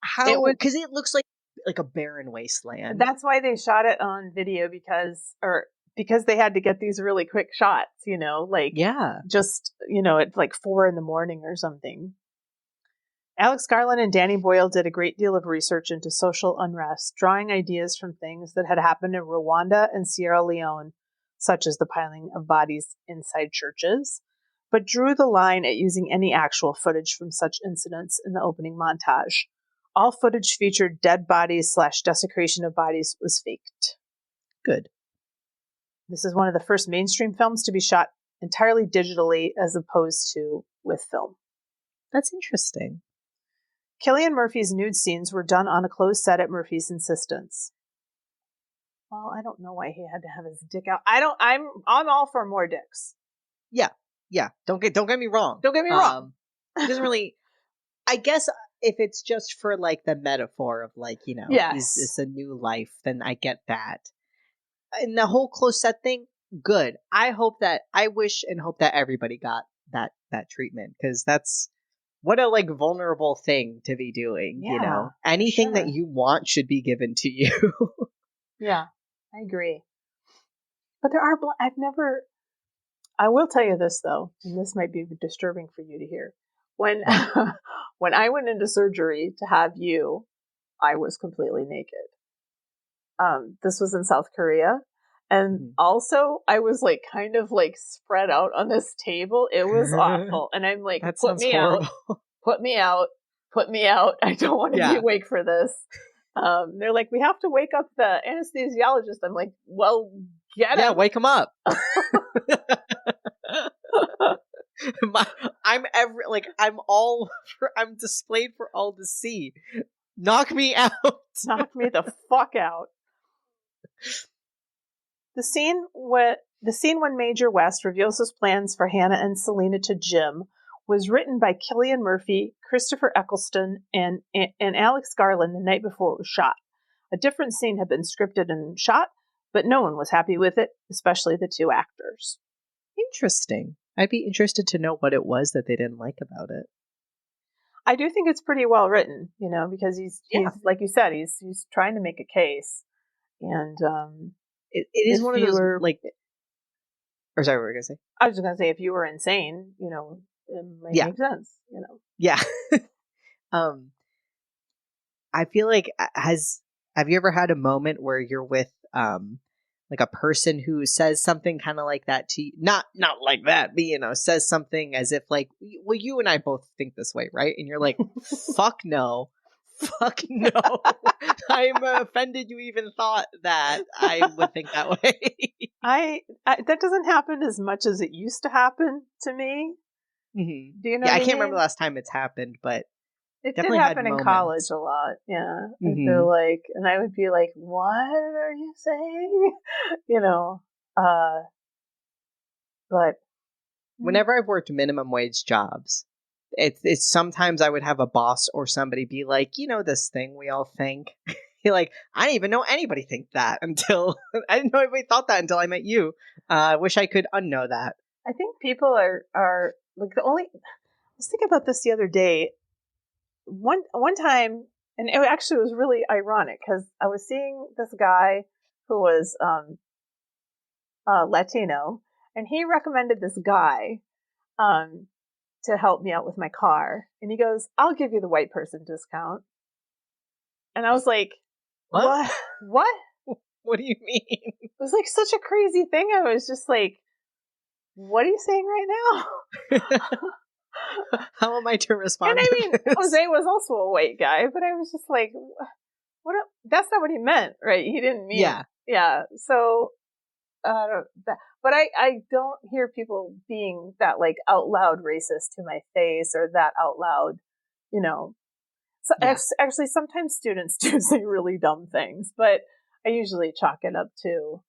how? Because it looks like a barren wasteland. That's why they shot it on video because they had to get these really quick shots. You know, like just at like 4 a.m. or something. Alex Garland and Danny Boyle did a great deal of research into social unrest, drawing ideas from things that had happened in Rwanda and Sierra Leone, such as the piling of bodies inside churches, but drew the line at using any actual footage from such incidents in the opening montage. All footage featured dead bodies / desecration of bodies was faked. Good. This is one of the first mainstream films to be shot entirely digitally as opposed to with film. That's interesting. Cillian Murphy's nude scenes were done on a closed set at Murphy's insistence. Well, I don't know why he had to have his dick out. I'm all for more dicks. Yeah. Don't get me wrong. Don't get me wrong. It doesn't really. I guess if it's just for like the metaphor of like, you know, it's a new life, then I get that. And the whole closed set thing, good. I wish and hope that everybody got that treatment, because that's. What a like vulnerable thing to be doing, you know. Anything that you want should be given to you. Yeah, I agree. But there are I will tell you this though, and this might be disturbing for you to hear. When I went into surgery to have you, I was completely naked. This was in South Korea. And also, I was like kind of like spread out on this table. It was awful. And I'm like, put me out. I don't want to be awake for this. They're like, we have to wake up the anesthesiologist. I'm like, well, get him. Yeah, wake him up. I'm displayed for all to see. Knock me out. Knock me the fuck out. The scene when Major West reveals his plans for Hannah and Selena to Jim was written by Cillian Murphy, Christopher Eccleston, and Alex Garland the night before it was shot. A different scene had been scripted and shot, but no one was happy with it, especially the two actors. Interesting. I'd be interested to know what it was that they didn't like about it. I do think it's pretty well written, you know, because he's like you said, he's trying to make a case, and it is one of those like. Or sorry, what were you gonna say? I was just gonna say, if you were insane, you know, it might make sense, you know. Yeah. I feel like have you ever had a moment where you're with like a person who says something kind of like that to you? Not like that, but you know, says something as if like, well, you and I both think this way, right? And you're like, fuck no. I'm offended you even thought that I would think that way. I that doesn't happen as much as it used to happen to me. Mm-hmm. Do you know? Yeah, I can't remember the last time it's happened, but it did happen in college a lot. Yeah, mm-hmm. I feel like, and I would be like, "What are you saying?" You know, but whenever I've worked minimum wage jobs, it's sometimes I would have a boss or somebody be like, you know, this thing we all think. You're like, I didn't even know anybody think that until I didn't know anybody thought that until I met you. I wish I could unknow that. I think people are like the only. I was thinking about this the other day. One time, and it actually was really ironic because I was seeing this guy who was Latino, and he recommended this guy um, to help me out with my car, and he goes, "I'll give you the white person discount," and I was like, What? What? What do you mean? It was like such a crazy thing. I was just like, what are you saying right now? How am I to respond And I to mean, this? Jose was also a white guy, but I was just like, what? That's not what he meant, right? He didn't mean, yeah. So, but I don't hear people being that like out loud racist to my face or that out loud, you know. So actually, sometimes students do say really dumb things, but I usually chalk it up to,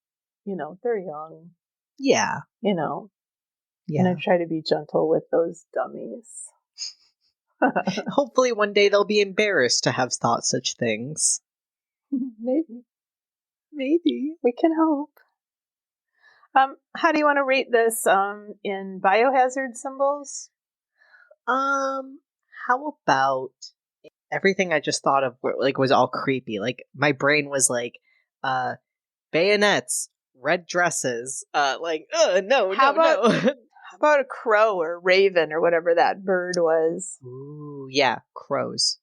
they're young. Yeah. And I try to be gentle with those dummies. Hopefully one day they'll be embarrassed to have thought such things. Maybe. We can hope. How do you want to rate this in biohazard symbols? How about everything I just thought of was all creepy. Like my brain was like bayonets, red dresses, no. How about a crow or raven or whatever that bird was? Ooh, yeah, crows.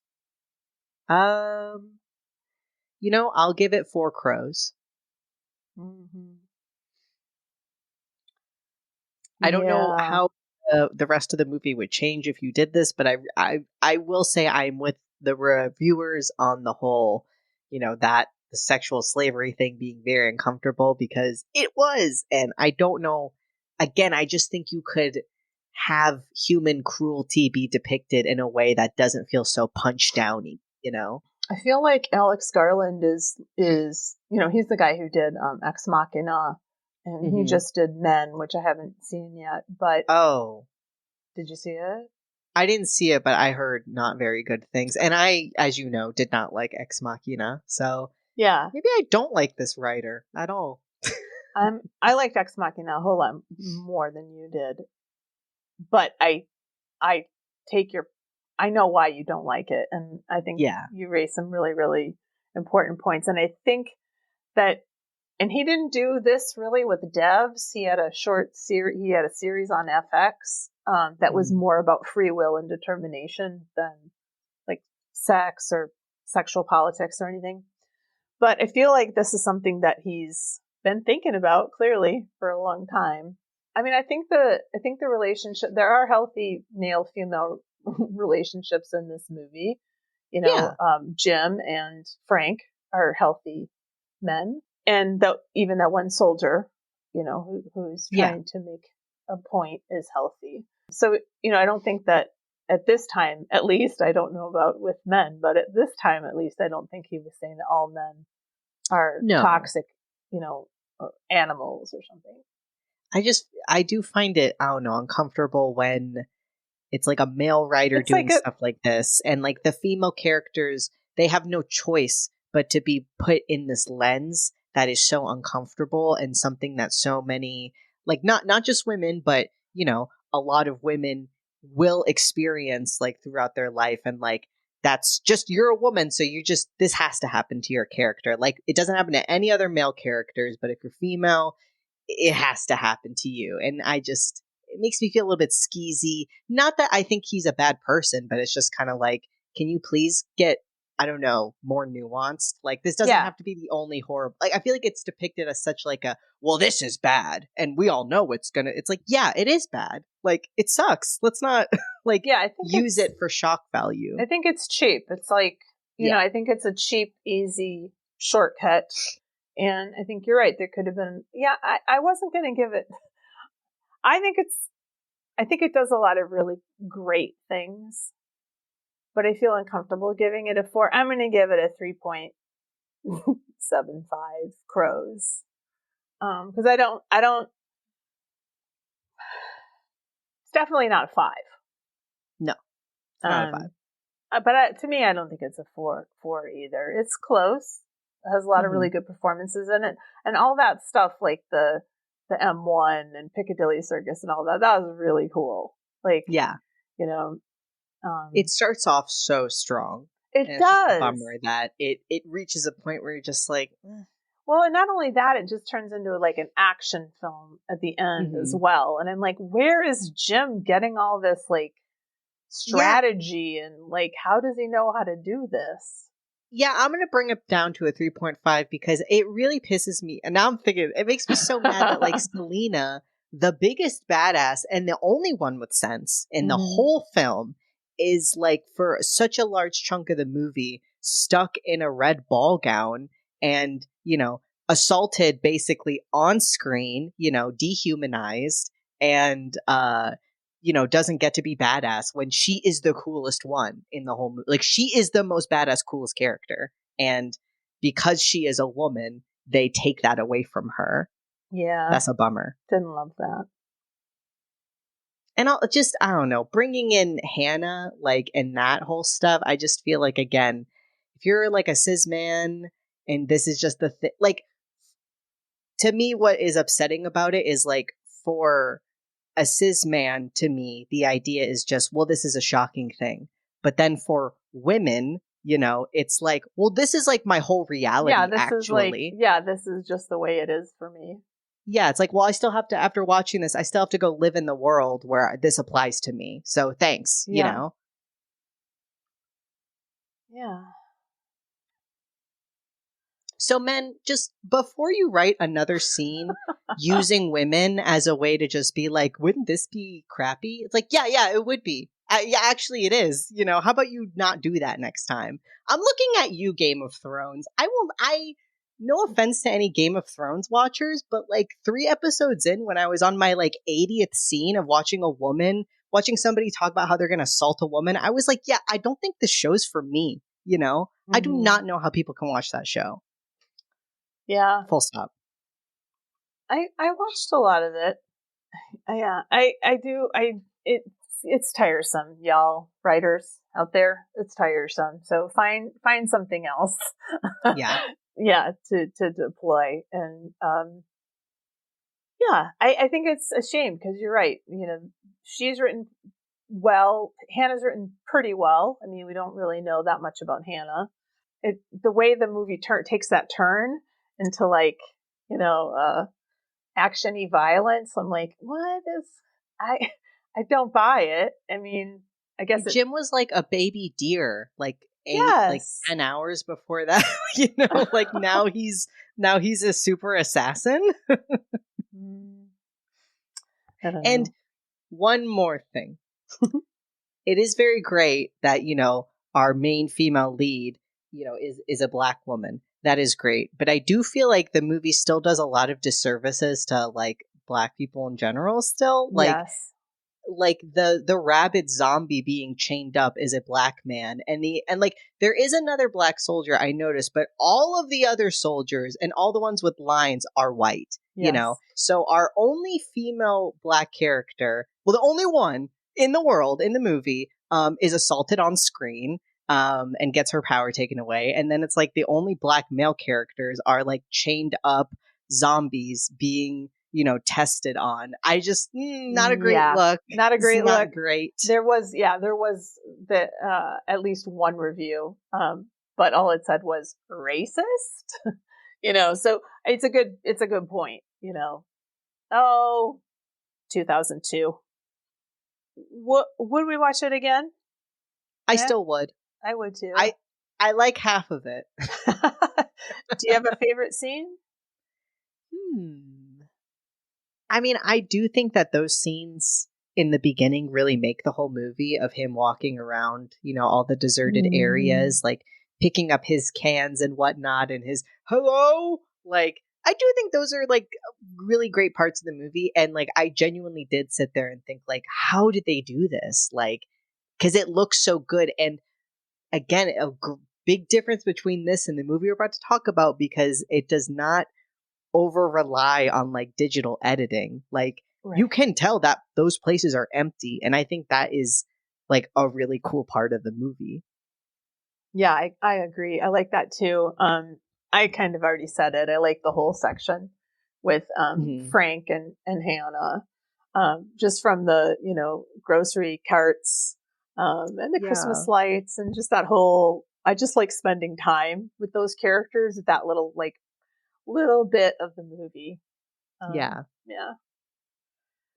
I'll give it 4 crows. Mm-hmm. I don't know how the rest of the movie would change if you did this, but I will say I'm with the reviewers on the whole, that the sexual slavery thing being very uncomfortable because it was. And I don't know, again, I just think you could have human cruelty be depicted in a way that doesn't feel so punch downy, I feel like Alex Garland is he's the guy who did Ex Machina, and he just did Men, which I haven't seen yet. But did you see it? I didn't see it, but I heard not very good things, and I, as you know, did not like Ex Machina. So yeah, maybe I don't like this writer at all. I liked Ex Machina a whole lot more than you did, but I take I know why you don't like it, and I think you raised some really, really important points. And I think that, and he didn't do this really with devs. He had a he had a series on FX that was more about free will and determination than like sex or sexual politics or anything. But I feel like this is something that he's been thinking about clearly for a long time. I mean, I think the relationship, there are healthy male female relationships in this movie. Jim and Frank are healthy men, and even that one soldier, who's trying to make a point is healthy. So, I don't think that at this time, at least, I don't know about with men, but at this time, at least, I don't think he was saying that all men are toxic, or animals or something. I do find it, I don't know, uncomfortable when it's like a male writer doing stuff like this, and like the female characters, they have no choice but to be put in this lens that is so uncomfortable, and something that so many, like not just women, but a lot of women will experience like throughout their life, and like that's just, you're a woman, so this has to happen to your character. Like it doesn't happen to any other male characters, but if you're female, it has to happen to you. And it makes me feel a little bit skeezy. Not that I think he's a bad person, but it's just kind of like, can you please get, I don't know, more nuanced? Like this doesn't have to be the only horror. Like I feel like it's depicted as such like well, this is bad, and we all know it's like, yeah, it is bad. Like it sucks. Let's not I think use it for shock value. I think it's cheap. It's like, I think it's a cheap, easy shortcut. And I think you're right. There could have been, I wasn't going to give it. I think it does a lot of really great things, but I feel uncomfortable giving it a 4. I'm going to give it a 3.75 crows. Cause I don't, it's definitely not a 5. No, it's not a 5. But to me, I don't think it's a 4 either. It's close. It has a lot of really good performances in it, and all that stuff, like the the M1 and Piccadilly Circus and all that. That was really cool. Like, Yeah. you know, It starts off so strong. it And it's just a does. bummer that it reaches a point where you're just like, Well, and not only that, it just turns into like an action film at the end as well. And I'm like, where is Jim getting all this like strategy and like how does he know how to do this? Yeah, I'm going to bring it down to a 3.5 because it really pisses me. And now I'm thinking, it makes me so mad that like Selena, the biggest badass and the only one with sense in the whole film, is like for such a large chunk of the movie stuck in a red ball gown and, you know, assaulted basically on screen, you know, dehumanized and, you know, doesn't get to be badass when she is the coolest one in the whole movie. Like, she is the most badass, coolest character. And because she is a woman, they take that away from her. Yeah. That's a bummer. Didn't love that. And I don't know, bringing in Hannah, like, and that whole stuff, I just feel like, again, if you're like a cis man and this is just the thing, like, to me, what is upsetting about it is like, for a cis man, to me, the idea is just, well, this is a shocking thing. But then for women, you know, it's like, well, this is like my whole reality, this is just the way it is for me. Yeah, it's like, well, I still have to, after watching this, I still have to go live in the world where this applies to me. So thanks, you know? Yeah. So men, just before you write another scene using women as a way to just be like, wouldn't this be crappy? It's like, yeah, it would be. Yeah, actually it is. You know, how about you not do that next time? I'm looking at you, Game of Thrones. No offense to any Game of Thrones watchers, but like 3 episodes in, when I was on my like 80th scene of watching somebody talk about how they're going to assault a woman, I was like, yeah, I don't think this show's for me. You know, I do not know how people can watch that show. Yeah. Full stop. I watched a lot of it. Yeah, I do. It's tiresome, y'all writers out there. It's tiresome. So find something else. Yeah. Yeah, to deploy. And yeah, I think it's a shame because you're right. You know, she's written well. Hannah's written pretty well. I mean, we don't really know that much about Hannah. The way the movie takes that turn into like, you know, action-y violence. I'm like, what is I don't buy it. I mean, I guess Jim was like a baby deer, like 10 hours before that. You know, like now he's a super assassin. And one more thing. It is very great that, you know, our main female lead, you know, is a Black woman. That is great. But I do feel like the movie still does a lot of disservices to like Black people in general still. Like, yes. Like the rabid zombie being chained up is a Black man, and like there is another Black soldier I noticed, but all of the other soldiers and all the ones with lines are white. Yes. You know, so our only female Black character, well, the only one in the world in the movie, is assaulted on screen, and gets her power taken away, and then it's like the only Black male characters are like chained up zombies being, you know, tested on. I just not a great look. Not a great look. Great. There was the at least one review, but all it said was racist. You know, so it's a good point. You know, 2002. Would we watch it again? I still would. I would too. I like half of it. Do you have a favorite scene? I mean, I do think that those scenes in the beginning really make the whole movie of him walking around, you know, all the deserted areas, like picking up his cans and whatnot and his hello. Like, I do think those are like really great parts of the movie. And like, I genuinely did sit there and think like, how did they do this? Like, because it looks so good. And again, big difference between this and the movie we're about to talk about, because it does not over rely on like digital editing. Like, you can tell that those places are empty, and I think that is like a really cool part of the movie. Yeah, I agree. I like that too. I kind of already said it. I like the whole section with Frank and Hannah, just from the, grocery carts and the Christmas lights and just that whole, I just like spending time with those characters, that little bit of the movie. Yeah. Yeah.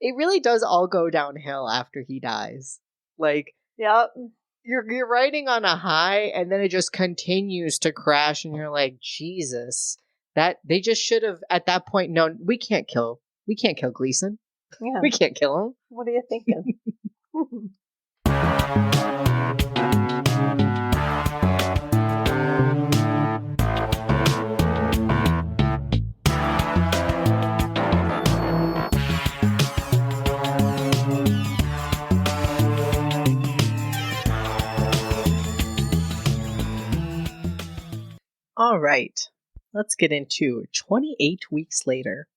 It really does all go downhill after he dies. Like, yep. You're riding on a high, and then it just continues to crash, and you're like, Jesus, that they just should have at that point known we can't kill Gleason. Yeah. We can't kill him. What are you thinking? All right, let's get into 28 weeks later.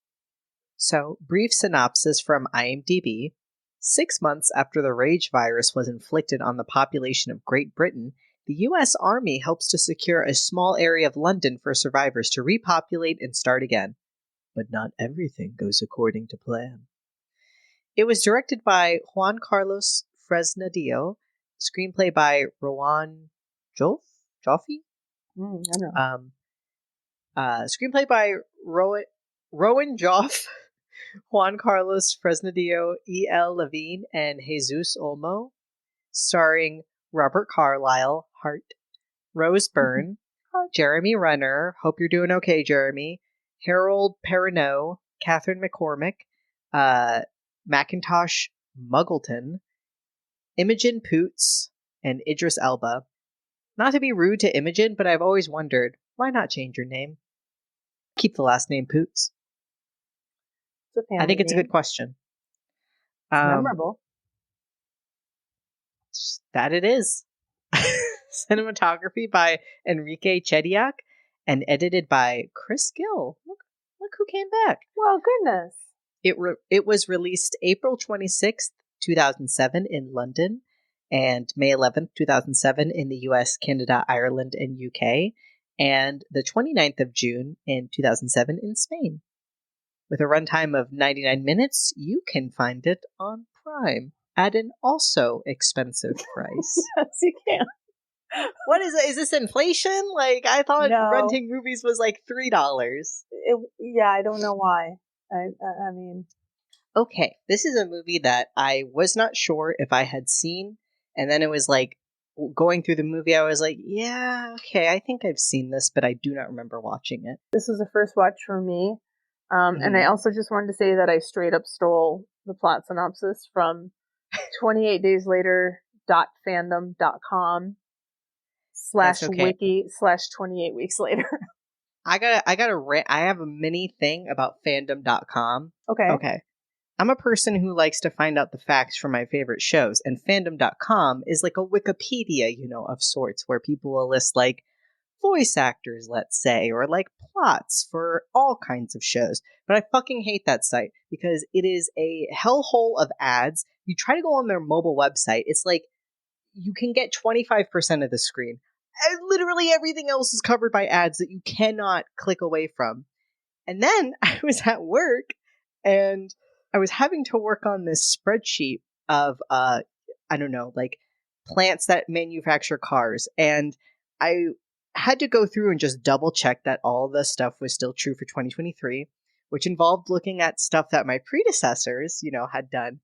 So, brief synopsis from IMDb. 6 months after the rage virus was inflicted on the population of Great Britain, the US Army helps to secure a small area of London for survivors to repopulate and start again. But not everything goes according to plan. It was directed by Juan Carlos Fresnadillo, screenplay by Rowan Joffe? I don't know. Screenplay by Rowan Joffe, Juan Carlos Fresnadillo, E.L. Levine, and Jesus Olmo. Starring Robert Carlyle, Hart, Rose Byrne, Jeremy Renner, hope you're doing okay, Jeremy, Harold Perrineau, Catherine McCormick, Macintosh Muggleton, Imogen Poots, and Idris Elba. Not to be rude to Imogen, but I've always wondered, why not change your name? Keep the last name Poots. I think it's a good question. Memorable. That it is. Cinematography by Enrique Chediak and edited by Chris Gill. Look who came back. Well, goodness. It was released April 26th, 2007 in London and May 11th, 2007 in the US, Canada, Ireland, and UK, and the 29th of June in 2007 in Spain. With a runtime of 99 minutes, you can find it on Prime at an also expensive price. Yes, you can. What is it? Is this inflation? Like, I thought No. renting movies was like $3. Yeah, I don't know why. I mean... Okay, this is a movie that I was not sure if I had seen, and then it was like, going through the movie, I was like, yeah, okay, I think I've seen this, but I do not remember watching it. This was a first watch for me. And I also just wanted to say that I straight up stole the plot synopsis from 28dayslater.fandom.com /wiki/28 weeks later. I have a mini thing about fandom.com. Okay. I'm a person who likes to find out the facts from my favorite shows, and fandom.com is like a Wikipedia, of sorts, where people will list like voice actors, let's say, or like plots for all kinds of shows. But I fucking hate that site because it is a hellhole of ads. You try to go on their mobile website, it's like you can get 25% of the screen. And literally everything else is covered by ads that you cannot click away from. And then I was at work and I was having to work on this spreadsheet of, I don't know, like plants that manufacture cars. And I had to go through and just double check that all the stuff was still true for 2023, which involved looking at stuff that my predecessors, had done.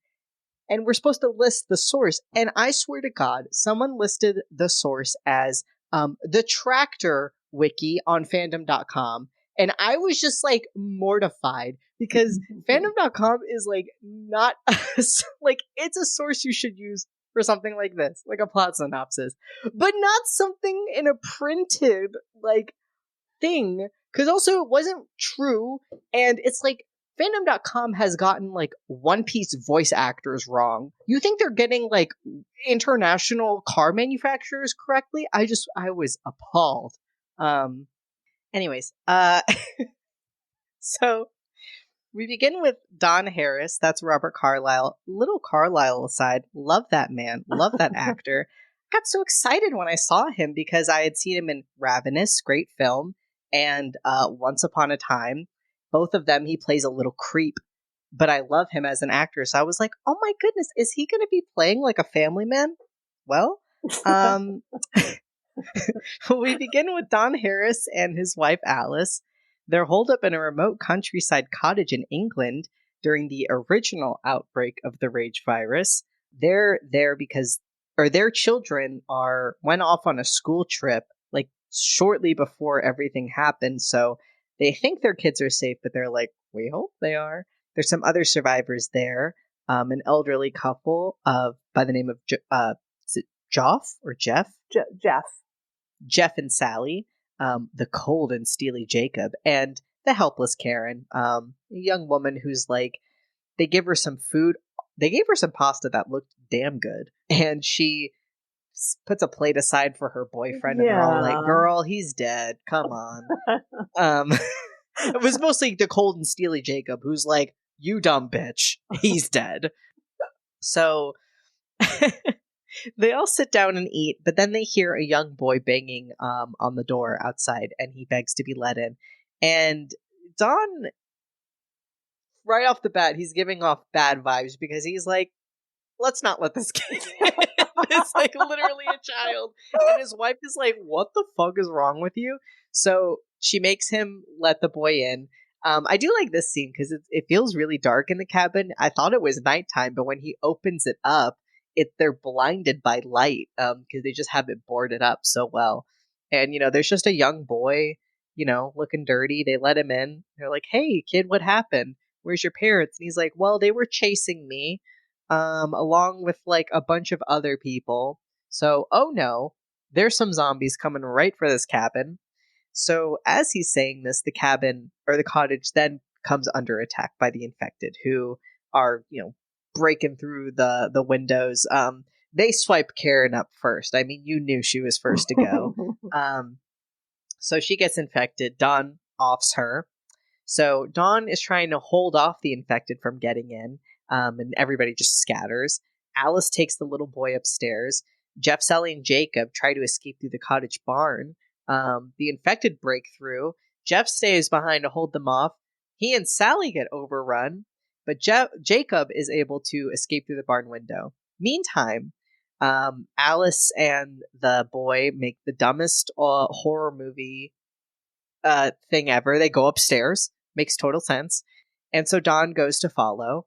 And we're supposed to list the source. And I swear to God, someone listed the source as the tractor wiki on fandom.com. And I was just like mortified because fandom.com is like not like it's a source you should use for something like this, like a plot synopsis, but not something in a printed like thing. Because also it wasn't true. And it's like fandom.com has gotten like One Piece voice actors wrong. You think they're getting like international car manufacturers correctly? I was appalled. Anyways, so we begin with Don Harris. That's Robert Carlyle. Little Carlyle aside, love that man, love that actor. Got so excited when I saw him because I had seen him in Ravenous, great film, and Once Upon a Time. both of them, he plays a little creep, but I love him as an actor. So I was like, oh my goodness, is he going to be playing like a family man? Well, we begin with Don Harris and his wife Alice. They're holed up in a remote countryside cottage in England during the original outbreak of the rage virus. They're there because, or their children went off on a school trip like shortly before everything happened. So they think their kids are safe, but they're like, we hope they are. There's some other survivors there. An elderly couple by the name of is it Joff or Jeff? Jeff. Jeff and Sally, the cold and steely Jacob, and the helpless Karen, a young woman who's like, they give her some food. They gave her some pasta that looked damn good, and she puts a plate aside for her boyfriend, and they're all like, girl, he's dead. Come on. It was mostly the cold and steely Jacob, who's like, you dumb bitch. He's dead. So they all sit down and eat, but then they hear a young boy banging on the door outside, and he begs to be let in. And Don, right off the bat, he's giving off bad vibes because he's like, let's not let this kid in. It's like literally a child. And his wife is like, what the fuck is wrong with you? So she makes him let the boy in. I do like this scene because it feels really dark in the cabin. I thought it was nighttime, but when he opens it up, they're blinded by light because they just have it boarded up so well. And, there's just a young boy, looking dirty. They let him in. They're like, hey, kid, what happened? Where's your parents? And he's like, well, they were chasing me along with like a bunch of other people. So, oh no, there's some zombies coming right for this cabin. So as he's saying this, the cabin or the cottage then comes under attack by the infected who are, breaking through the windows. They swipe Karen up first. I mean, you knew she was first to go. So she gets infected. Dawn offs her. So Dawn is trying to hold off the infected from getting in, and everybody just scatters. Alice takes the little boy upstairs. Jeff, Sally, and Jacob try to escape through the cottage barn. The infected break through. Jeff stays behind to hold them off. He and Sally get overrun, but Jacob is able to escape through the barn window. Meantime, Alice and the boy make the dumbest horror movie thing ever. They go upstairs. Makes total sense. And so Dawn goes to follow.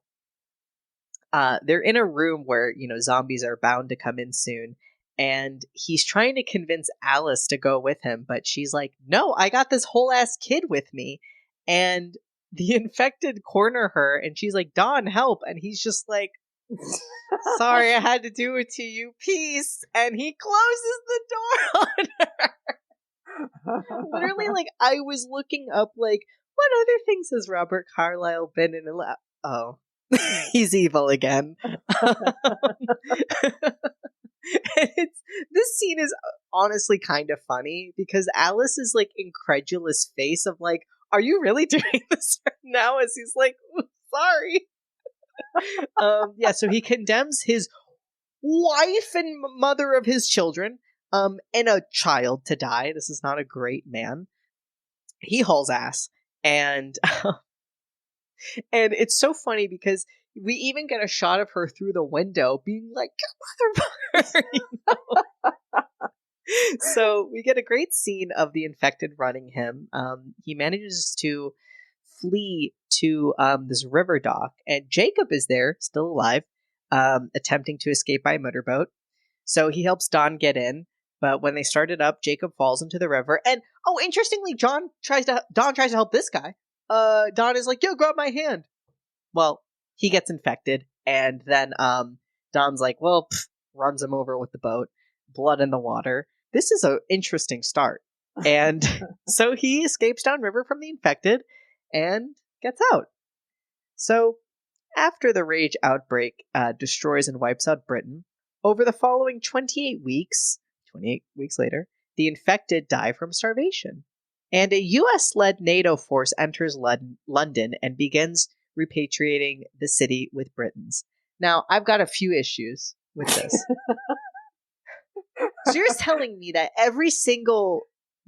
They're in a room where, zombies are bound to come in soon. And he's trying to convince Alice to go with him, but she's like, no, I got this whole ass kid with me. And the infected corner her, and she's like, Dawn, help. And he's just like, sorry, I had to do it to you. Peace. And he closes the door on her. Literally, like, I was looking up, like, what other things has Robert Carlyle been in? Oh, he's evil again. And this scene is honestly kind of funny because Alice is like incredulous face of like, are you really doing this right now? As he's like, sorry. So he condemns his wife and mother of his children and a child to die. This is not a great man. He hauls ass. And and it's so funny because we even get a shot of her through the window being like, motherfucker. So we get a great scene of the infected running him. He manages to flee to this river dock, and Jacob is there, still alive, attempting to escape by motorboat. So he helps Dawn get in, but when they start it up, Jacob falls into the river. And interestingly, Dawn tries to help this guy. Dawn is like, yo, grab my hand. Well, he gets infected, and then Dawn's like, well, runs him over with the boat. Blood in the water. This is an interesting start. And so he escapes downriver from the infected and gets out. So after the rage outbreak destroys and wipes out Britain, over the following 28 weeks later, the infected die from starvation. And a US-led NATO force enters London and begins repatriating the city with Britons. Now, I've got a few issues with this. So you're telling me that every single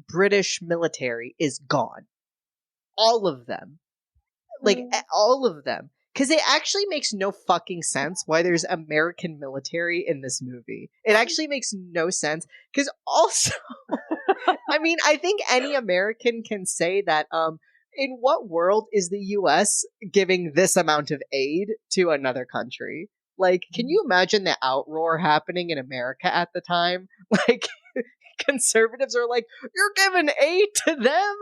British military is gone. All of them. Like, all of them. Because it actually makes no fucking sense why there's American military in this movie. It actually makes no sense. Because also, I mean, I think any American can say that, in what world is the US giving this amount of aid to another country? Like, can you imagine the outroar happening in America at the time? Like, conservatives are like, you're giving aid to them?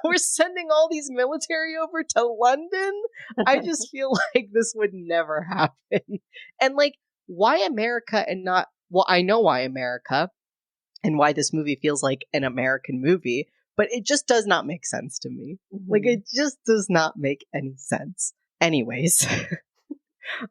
We're sending all these military over to London? I just feel like this would never happen. And like, why America and not, well, I know why America and why this movie feels like an American movie, but it just does not make sense to me. Like, it just does not make any sense. Anyways.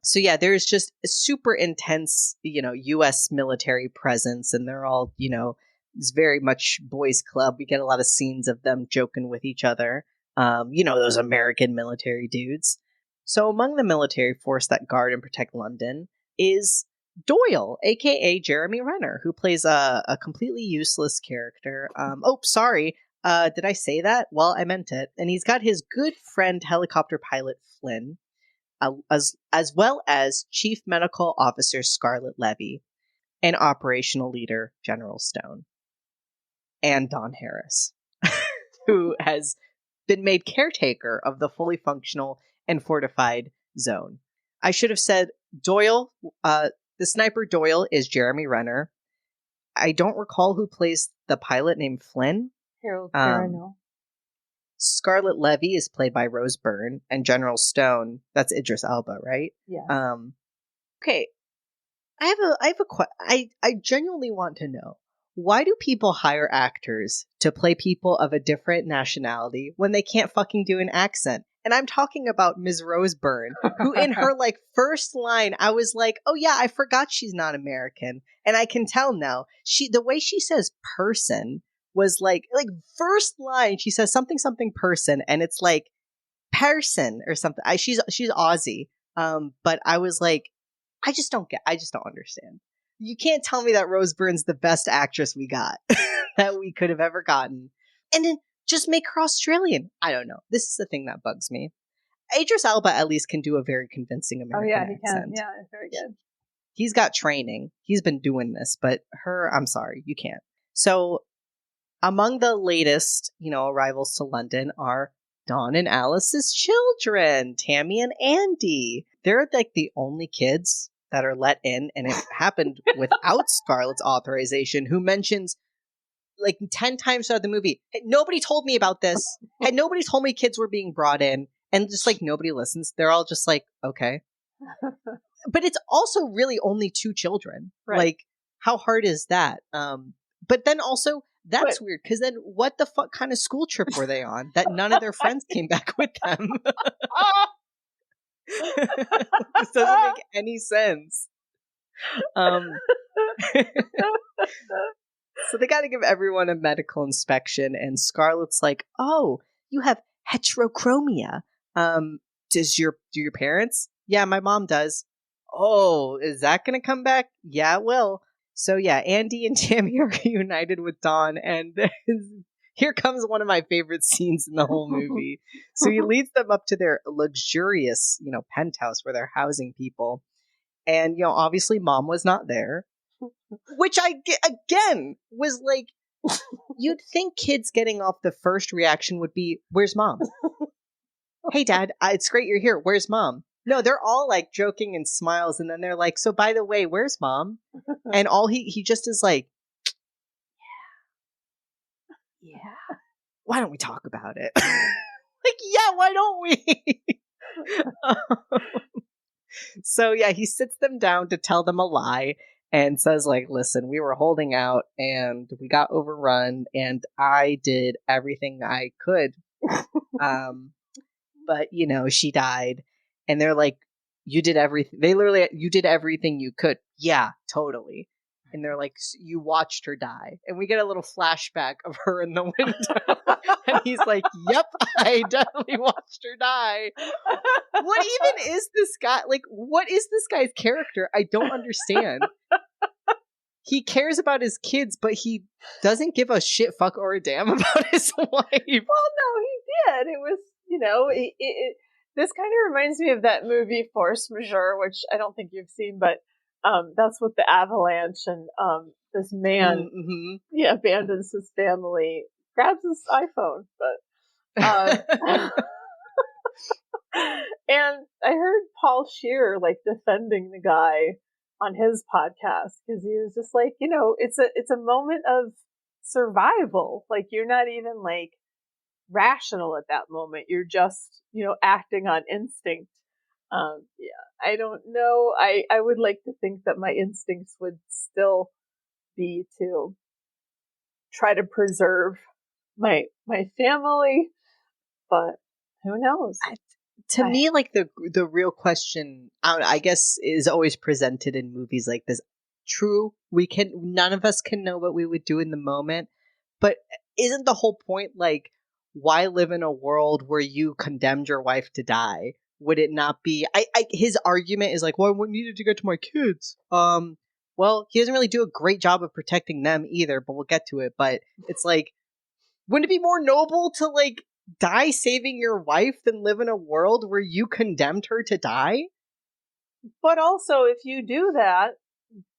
So yeah, there's just a super intense, U.S. military presence, and they're all, it's very much boys' club. We get a lot of scenes of them joking with each other. Those American military dudes. So among the military force that guard and protect London is Doyle, aka Jeremy Renner, who plays a completely useless character. Did I say that? Well, I meant it. And he's got his good friend, helicopter pilot Flynn, as well as Chief Medical Officer Scarlett Levy and Operational Leader General Stone, and Don Harris, who has been made caretaker of the fully functional and fortified zone. I should have said Doyle, the sniper Doyle is Jeremy Renner. I don't recall who plays the pilot named Flynn. Harold Perrineau. Scarlett Levy is played by Rose Byrne, and General Stone, that's Idris Elba, right? Yeah. Okay. I genuinely want to know, why do people hire actors to play people of a different nationality when they can't fucking do an accent? And I'm talking about Ms. Rose Byrne, who in her first line, I was like, oh yeah, I forgot she's not American. And I can tell now, the way she says person was like first line, she says something person, and it's like person or something. She's Aussie. But I was like, I just don't understand. You can't tell me that Rose Byrne's the best actress we got that we could have ever gotten. And then just make her Australian. I don't know. This is the thing that bugs me. Idris Elba at least can do a very convincing American accent. Oh yeah, he can. Yeah, it's very good. He's got training. He's been doing this, but her, I'm sorry, you can't. So among the latest, arrivals to London are Dawn and Alice's children, Tammy and Andy. They're like the only kids that are let in, and it happened without Scarlett's authorization, who mentions like 10 times throughout the movie, hey, nobody told me about this. Hey, nobody told me kids were being brought in, and just like nobody listens. They're all just like, okay. But it's also really only 2 children. Right. Like, how hard is that? But then also, that's weird, because then what the fuck kind of school trip were they on that none of their friends came back with them? This doesn't make any sense. So they got to give everyone a medical inspection, and Scarlett's like, oh, you have heterochromia. Do your parents? Yeah, my mom does. Oh, is that going to come back? Yeah, it will. So yeah, Andy and Tammy are reunited with Dawn, and here comes one of my favorite scenes in the whole movie. So he leads them up to their luxurious, penthouse where they're housing people. And, obviously mom was not there, which again was like, you'd think kids getting off, the first reaction would be, where's mom? Hey dad, it's great you're here. Where's mom? No, they're all like joking and smiles. And then they're like, so by the way, where's mom? And all he just is like, yeah. Why don't we talk about it? Like, yeah, why don't we? So yeah, he sits them down to tell them a lie and says like, listen, we were holding out and we got overrun and I did everything I could. But she died. And they're like, you did everything. You did everything you could. Yeah, totally. And they're like, you watched her die. And we get a little flashback of her in the window. And he's like, yep, I definitely watched her die. What even is this guy? Like, what is this guy's character? I don't understand. He cares about his kids, but he doesn't give a shit, fuck, or a damn about his wife. Well, no, he did. It was, this kind of reminds me of that movie Force Majeure, which I don't think you've seen, but that's with the avalanche and this man, abandons his family, grabs his iPhone, but and I heard Paul Scheer like defending the guy on his podcast because he was just like, it's a moment of survival. Like you're not even like rational at that moment. You're just, acting on instinct. I don't know. I would like to think that my instincts would still be to try to preserve my family, but who knows? To me, like the real question, I guess, is always presented in movies like this. True, none of us can know what we would do in the moment, but isn't the whole point like, why live in a world where you condemned your wife to die? Would it not be? His argument is like, well, I needed to get to my kids. Well, he doesn't really do a great job of protecting them either, but we'll get to it. But it's like, wouldn't it be more noble to like die saving your wife than live in a world where you condemned her to die? But also, if you do that,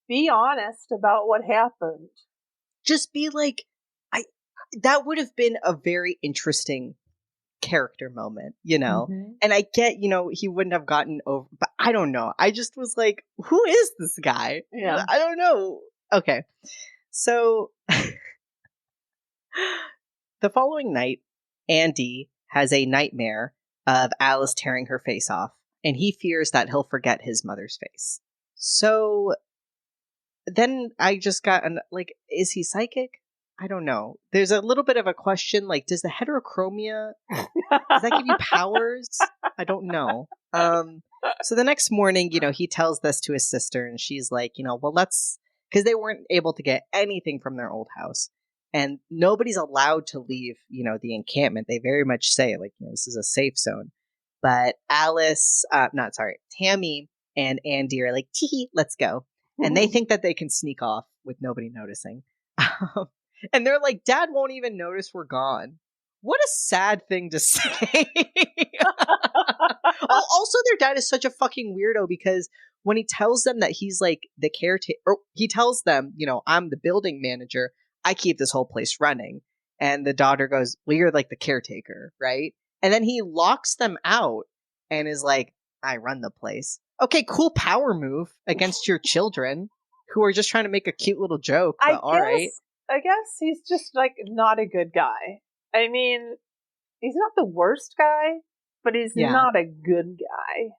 be honest about what happened. Just be like, that would have been a very interesting character moment, Mm-hmm. And I get, he wouldn't have gotten over, but I don't know. I just was like, who is this guy? Yeah. I don't know. Okay. So the following night, Andy has a nightmare of Alice tearing her face off, and he fears that he'll forget his mother's face. So then I just got, is he psychic? I don't know. There's a little bit of a question, like, does the heterochromia, does that give you powers? I don't know. So the next morning, he tells this to his sister, and she's like, well, because they weren't able to get anything from their old house. And nobody's allowed to leave, the encampment. They very much say, like, this is a safe zone. But Tammy and Andy are like, tee, let's go. And they think that they can sneak off with nobody noticing. And they're like, Dad won't even notice we're gone. What a sad thing to say. Also, their dad is such a fucking weirdo because when he tells them that he's like the caretaker, or he tells them, I'm the building manager, I keep this whole place running. And the daughter goes, well, you're like the caretaker, right? And then he locks them out and is like, I run the place. Okay, cool power move against your children who are just trying to make a cute little joke. But all right. I guess he's just like not a good guy. I mean, he's not the worst guy, but he's not a good guy.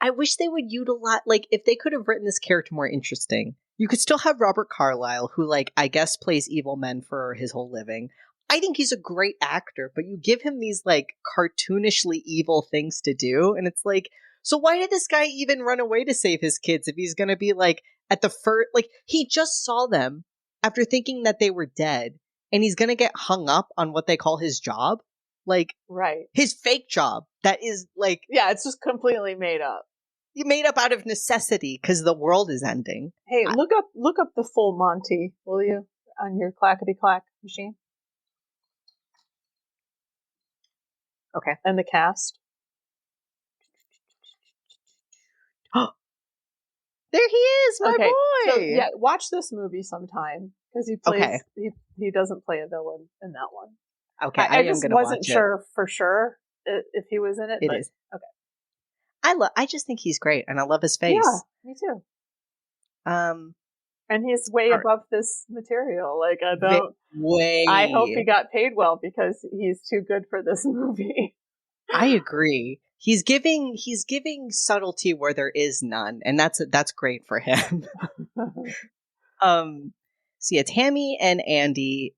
I wish they would utilize, like, if they could have written this character more interesting, you could still have Robert Carlyle, who, like, I guess plays evil men for his whole living. I think he's a great actor, but you give him these, like, cartoonishly evil things to do, and it's like, so why did this guy even run away to save his kids if he's gonna be, like, at the first, like, he just saw them after thinking that they were dead, and he's gonna get hung up on what they call his job? Like, right. His fake job that is, like... Yeah, it's just completely made up. You made up out of necessity because the world is ending. Hey, look up the full Monty, will you, on your clackety-clack machine? Okay, and the cast. There he is, my boy. So, yeah, watch this movie sometime because he plays. He doesn't play a villain in that one. Okay, I just wasn't sure for sure if he was in it. It is okay. I just think he's great, and I love his face. Yeah, me too. And he's way above this material. Like I don't. I hope he got paid well because he's too good for this movie. I agree. He's giving subtlety where there is none, and that's great for him. So yeah, Tammy and Andy,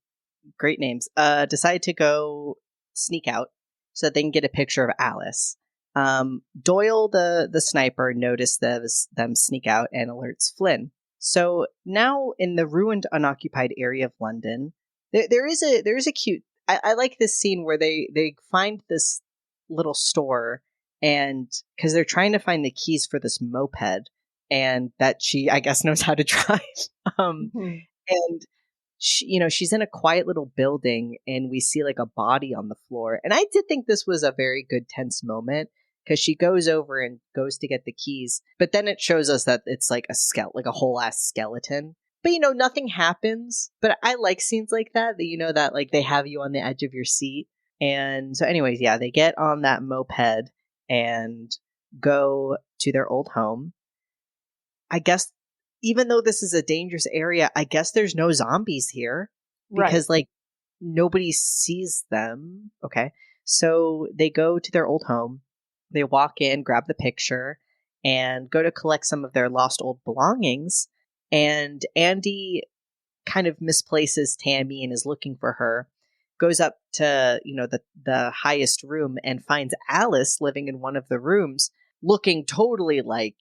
great names, decide to go sneak out so that they can get a picture of Alice. Doyle, the sniper, noticed them sneak out and alerts Flynn. So now in the ruined, unoccupied area of London, there is a cute. I like this scene where they find this little store, and because they're trying to find the keys for this moped, and that she, I guess, knows how to drive. And she's in a quiet little building and we see like a body on the floor. And I did think this was a very good tense moment because she goes over and goes to get the keys. But then it shows us that it's like like a whole ass skeleton. But, nothing happens. But I like scenes like that, that like they have you on the edge of your seat. And so anyways, yeah, they get on that moped and go to their old home. I guess even though this is a dangerous area, I guess there's no zombies here because like nobody sees them. Okay. So they go to their old home. They walk in, grab the picture, and go to collect some of their lost old belongings. And Andy kind of misplaces Tammy and is looking for her. Goes up to, the highest room and finds Alice living in one of the rooms, looking totally like,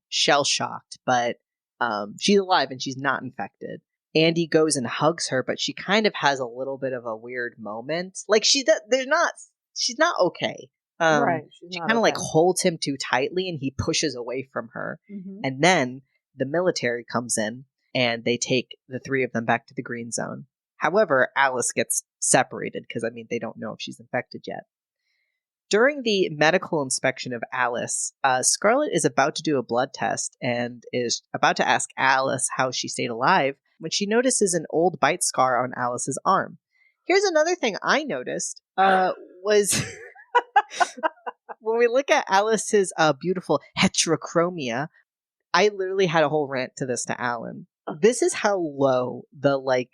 shell-shocked, but she's alive and she's not infected. Andy goes and hugs her, but she kind of has a little bit of a weird moment. Like she's not okay. She kind of like holds him too tightly and he pushes away from her. Mm-hmm. And then the military comes in and they take the three of them back to the green zone. However, Alice gets separated because, they don't know if she's infected yet. During the medical inspection of Alice, Scarlett is about to do a blood test and is about to ask Alice how she stayed alive when she notices an old bite scar on Alice's arm. Here's another thing I noticed was when we look at Alice's beautiful heterochromia, I literally had a whole rant to this to Alan. This is how low the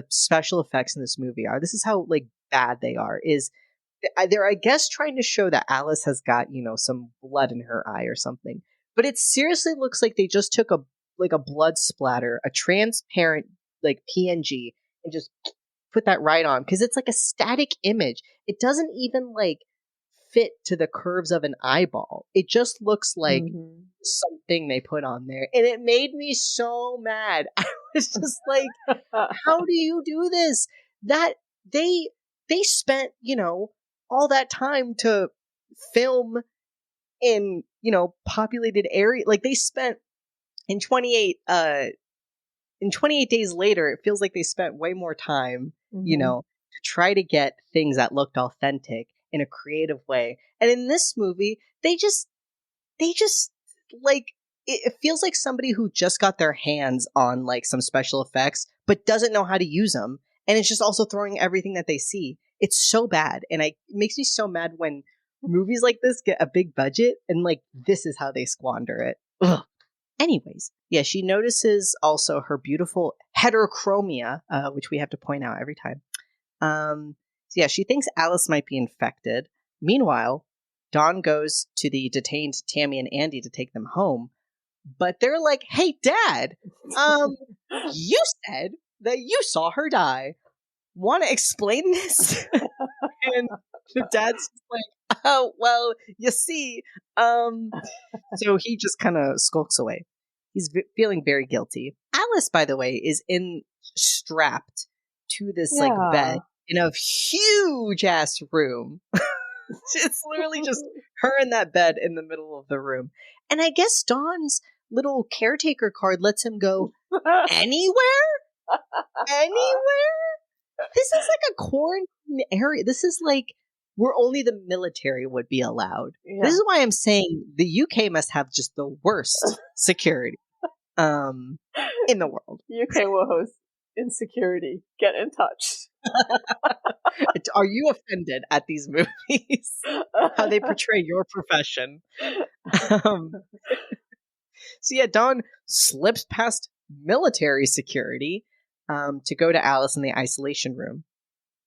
special effects in this movie are. This is how bad they are. They're, I guess, trying to show that Alice has got, some blood in her eye or something. But it seriously looks like they just took a blood splatter, a transparent PNG, and just put that right on. Because it's like a static image. It doesn't even fit to the curves of an eyeball. It just looks like something they put on there. And it made me so mad. I was just like, how do you do this? That they spent, all that time to film in, populated area. Like they spent in 28 days later, it feels like they spent way more time, to try to get things that looked authentic in a creative way. And in this movie, they just it feels like somebody who just got their hands on some special effects, but doesn't know how to use them. And it's just also throwing everything that they see. It's so bad. And it makes me so mad when movies like this get a big budget and this is how they squander it. Ugh. Anyways, yeah, she notices also her beautiful heterochromia, which we have to point out every time. So yeah, she thinks Alice might be infected. Meanwhile, Dawn goes to the detained Tammy and Andy to take them home. But they're like, hey, Dad, you said that you saw her die. Want to explain this? And the dad's like, oh, well, you see. So he just kind of skulks away. He's feeling very guilty. Alice, by the way, is strapped to this bed in a huge ass room. It's literally just her in that bed in the middle of the room. And I guess Dawn's little caretaker card lets him go anywhere? Anywhere? This is a quarantine area. This is where only the military would be allowed. Yeah. This is why I'm saying the UK must have just the worst security in the world. UK WoHos insecurity. Get in touch. Are you offended at these movies? How they portray your profession? So yeah, Dawn slips past military security to go to Alice in the isolation room.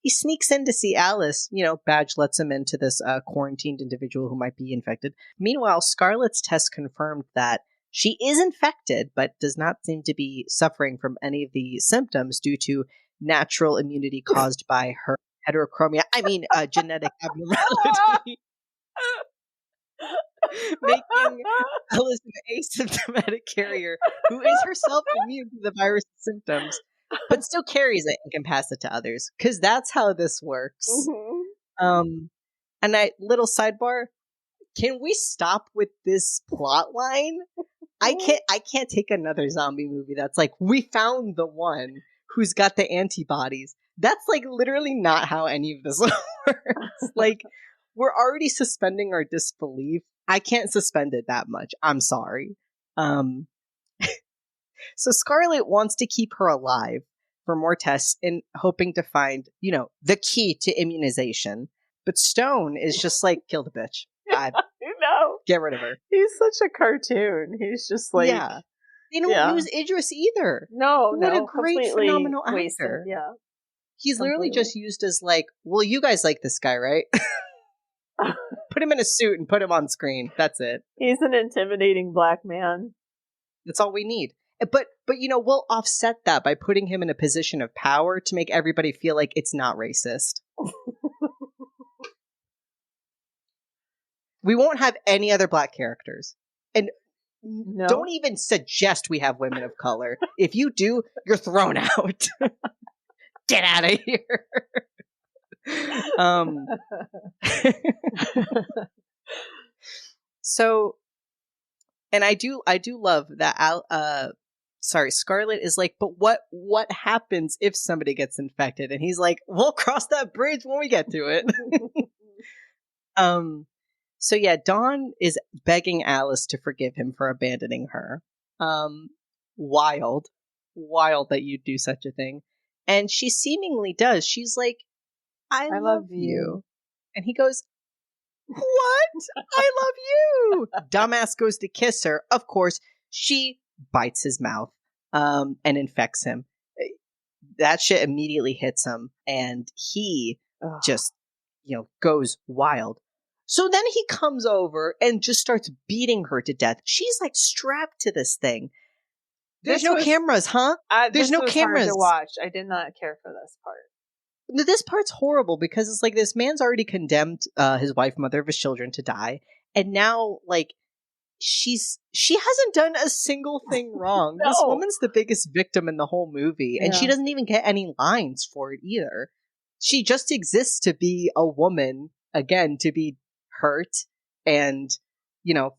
He sneaks in to see Alice. Badge lets him into this quarantined individual who might be infected. Meanwhile, Scarlett's test confirmed that she is infected, but does not seem to be suffering from any of the symptoms due to natural immunity caused by her heterochromia. Genetic abnormality. Making Alice an asymptomatic carrier who is herself immune to the virus symptoms, but still carries it and can pass it to others. Because that's how this works. Mm-hmm. And little sidebar, can we stop with this plot line? I can't take another zombie movie that's we found the one who's got the antibodies. That's like literally not how any of this works. Like, we're already suspending our disbelief. I can't suspend it that much. I'm sorry. So Scarlet wants to keep her alive for more tests and hoping to find, the key to immunization. But Stone is just like, kill the bitch. Get rid of her. He's such a cartoon. He's just like... Yeah. They don't use Idris either. No, what a great, phenomenal wasted. actor. Yeah. He's literally just used as like, well, you guys like this guy, right? Put him in a suit and put him on screen. That's it. He's an intimidating black man. That's all we need. But we'll offset that by putting him in a position of power to make everybody feel like it's not racist. We won't have any other black characters. And don't even suggest we have women of color. If you do, you're thrown out. Get out of here. So, and I do love that Scarlet is like, but what happens if somebody gets infected? And he's like, we'll cross that bridge when we get to it. So yeah, Dawn is begging Alice to forgive him for abandoning her. Wild that you'd do such a thing. And she seemingly does. She's like, I love you. And he goes, what? I love you. Dumbass goes to kiss her. Of course, she bites his mouth and infects him. That shit immediately hits him. And he just, goes wild. So then he comes over and just starts beating her to death. She's like strapped to this thing. There's no cameras, huh? There's no cameras to watch. I did not care for this part. This part's horrible because it's like this man's already condemned his wife, mother of his children, to die, and now like she hasn't done a single thing wrong. No. This woman's the biggest victim in the whole movie, and she doesn't even get any lines for it either. She just exists to be a woman again, to be hurt and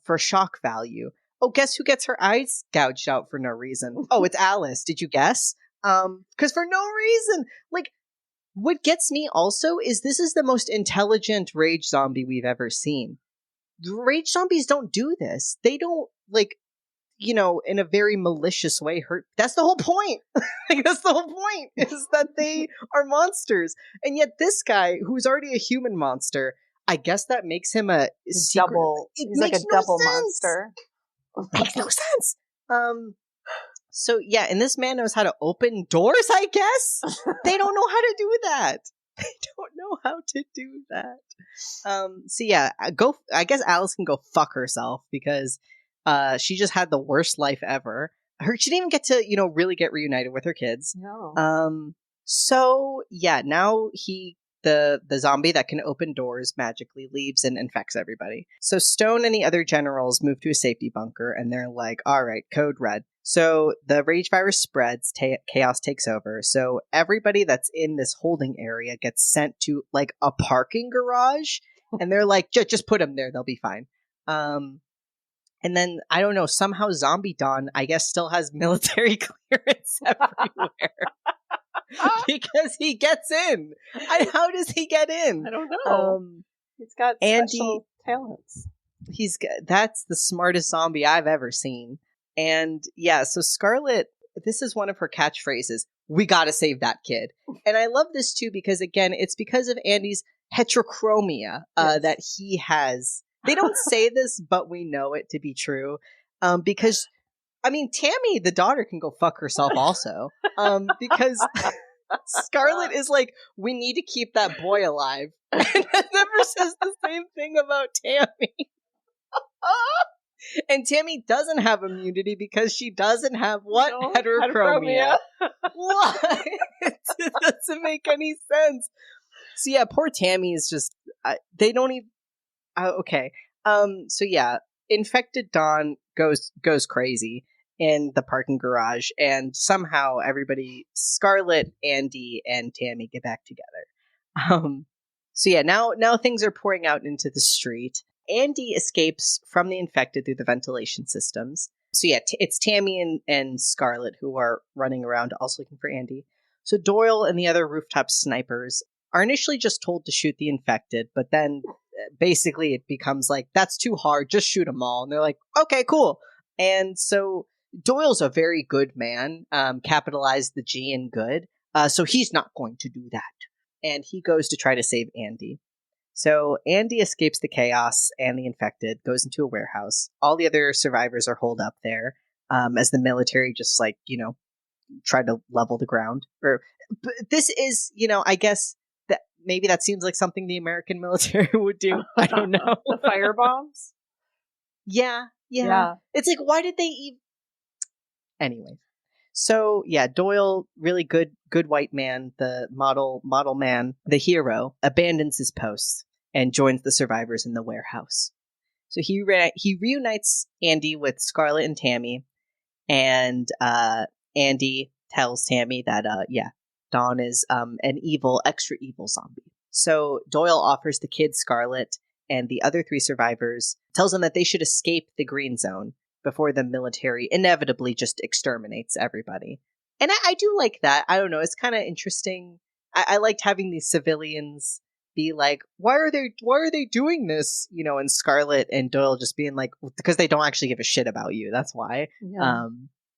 for shock value. Oh, guess who gets her eyes gouged out for no reason? Oh, it's Alice. Did you guess? Because for no reason. Like, what gets me also is this is the most intelligent rage zombie we've ever seen. The rage zombies don't do this. They don't, in a very malicious way hurt. That's the whole point. That's the whole point, is that they are monsters. And yet this guy, who's already a human monster, I guess that makes him a secret. He's like a double monster. Makes no sense. So yeah, and this man knows how to open doors, I guess. They don't know how to do that. They don't know how to do that. So yeah, I guess Alice can go fuck herself because she just had the worst life ever. She didn't even get to, really get reunited with her kids. No. So yeah, now the zombie that can open doors magically leaves and infects everybody. So Stone and the other generals move to a safety bunker, and they're like, all right, code red. So the rage virus spreads, chaos takes over. So everybody that's in this holding area gets sent to like a parking garage, and they're like, just put them there, they'll be fine. And then, I don't know, somehow Zombie Dawn, I guess, still has military clearance everywhere. Because he gets in. How does he get in? I don't know. He's got special talents. That's the smartest zombie I've ever seen. And yeah, so Scarlet, this is one of her catchphrases. We gotta save that kid. And I love this too because again, it's because of Andy's heterochromia that he has. They don't say this, but we know it to be true. Because Tammy, the daughter, can go fuck herself also. Because Scarlet is like, we need to keep that boy alive. And never says the same thing about Tammy. And Tammy doesn't have immunity because she doesn't have what? No, heterochromia. What? It doesn't make any sense. So yeah, poor Tammy is just, they don't even, okay. So yeah, infected Dawn goes crazy in the parking garage, and somehow everybody, Scarlet, Andy, and Tammy get back together. So yeah, now things are pouring out into the street. Andy escapes from the infected through the ventilation systems. So yeah, it's Tammy and Scarlet who are running around also looking for Andy. So Doyle and the other rooftop snipers are initially just told to shoot the infected, but then basically it becomes like, that's too hard, just shoot them all. And they're like, okay, cool. And so Doyle's a very good man, capitalized the G in good, so he's not going to do that. And he goes to try to save Andy. So Andy escapes the chaos and the infected, goes into a warehouse. All the other survivors are holed up there, as the military just try to level the ground. But this is, I guess that maybe that seems like something the American military would do. I don't know. The fire bombs? Yeah. It's like, why did they even... Anyway. So, yeah, Doyle, really good white man, the model man, the hero, abandons his post and joins the survivors in the warehouse. So he reunites Andy with Scarlett and Tammy, and Andy tells Tammy that, Dawn is an extra evil zombie. So Doyle offers the kids Scarlett and the other 3 survivors, tells them that they should escape the green zone before the military inevitably just exterminates everybody. And I do like that. I don't know. It's kind of interesting. I liked having these civilians be like, why are they doing this? And Scarlett and Doyle just being like, because they don't actually give a shit about you. That's why. Yeah.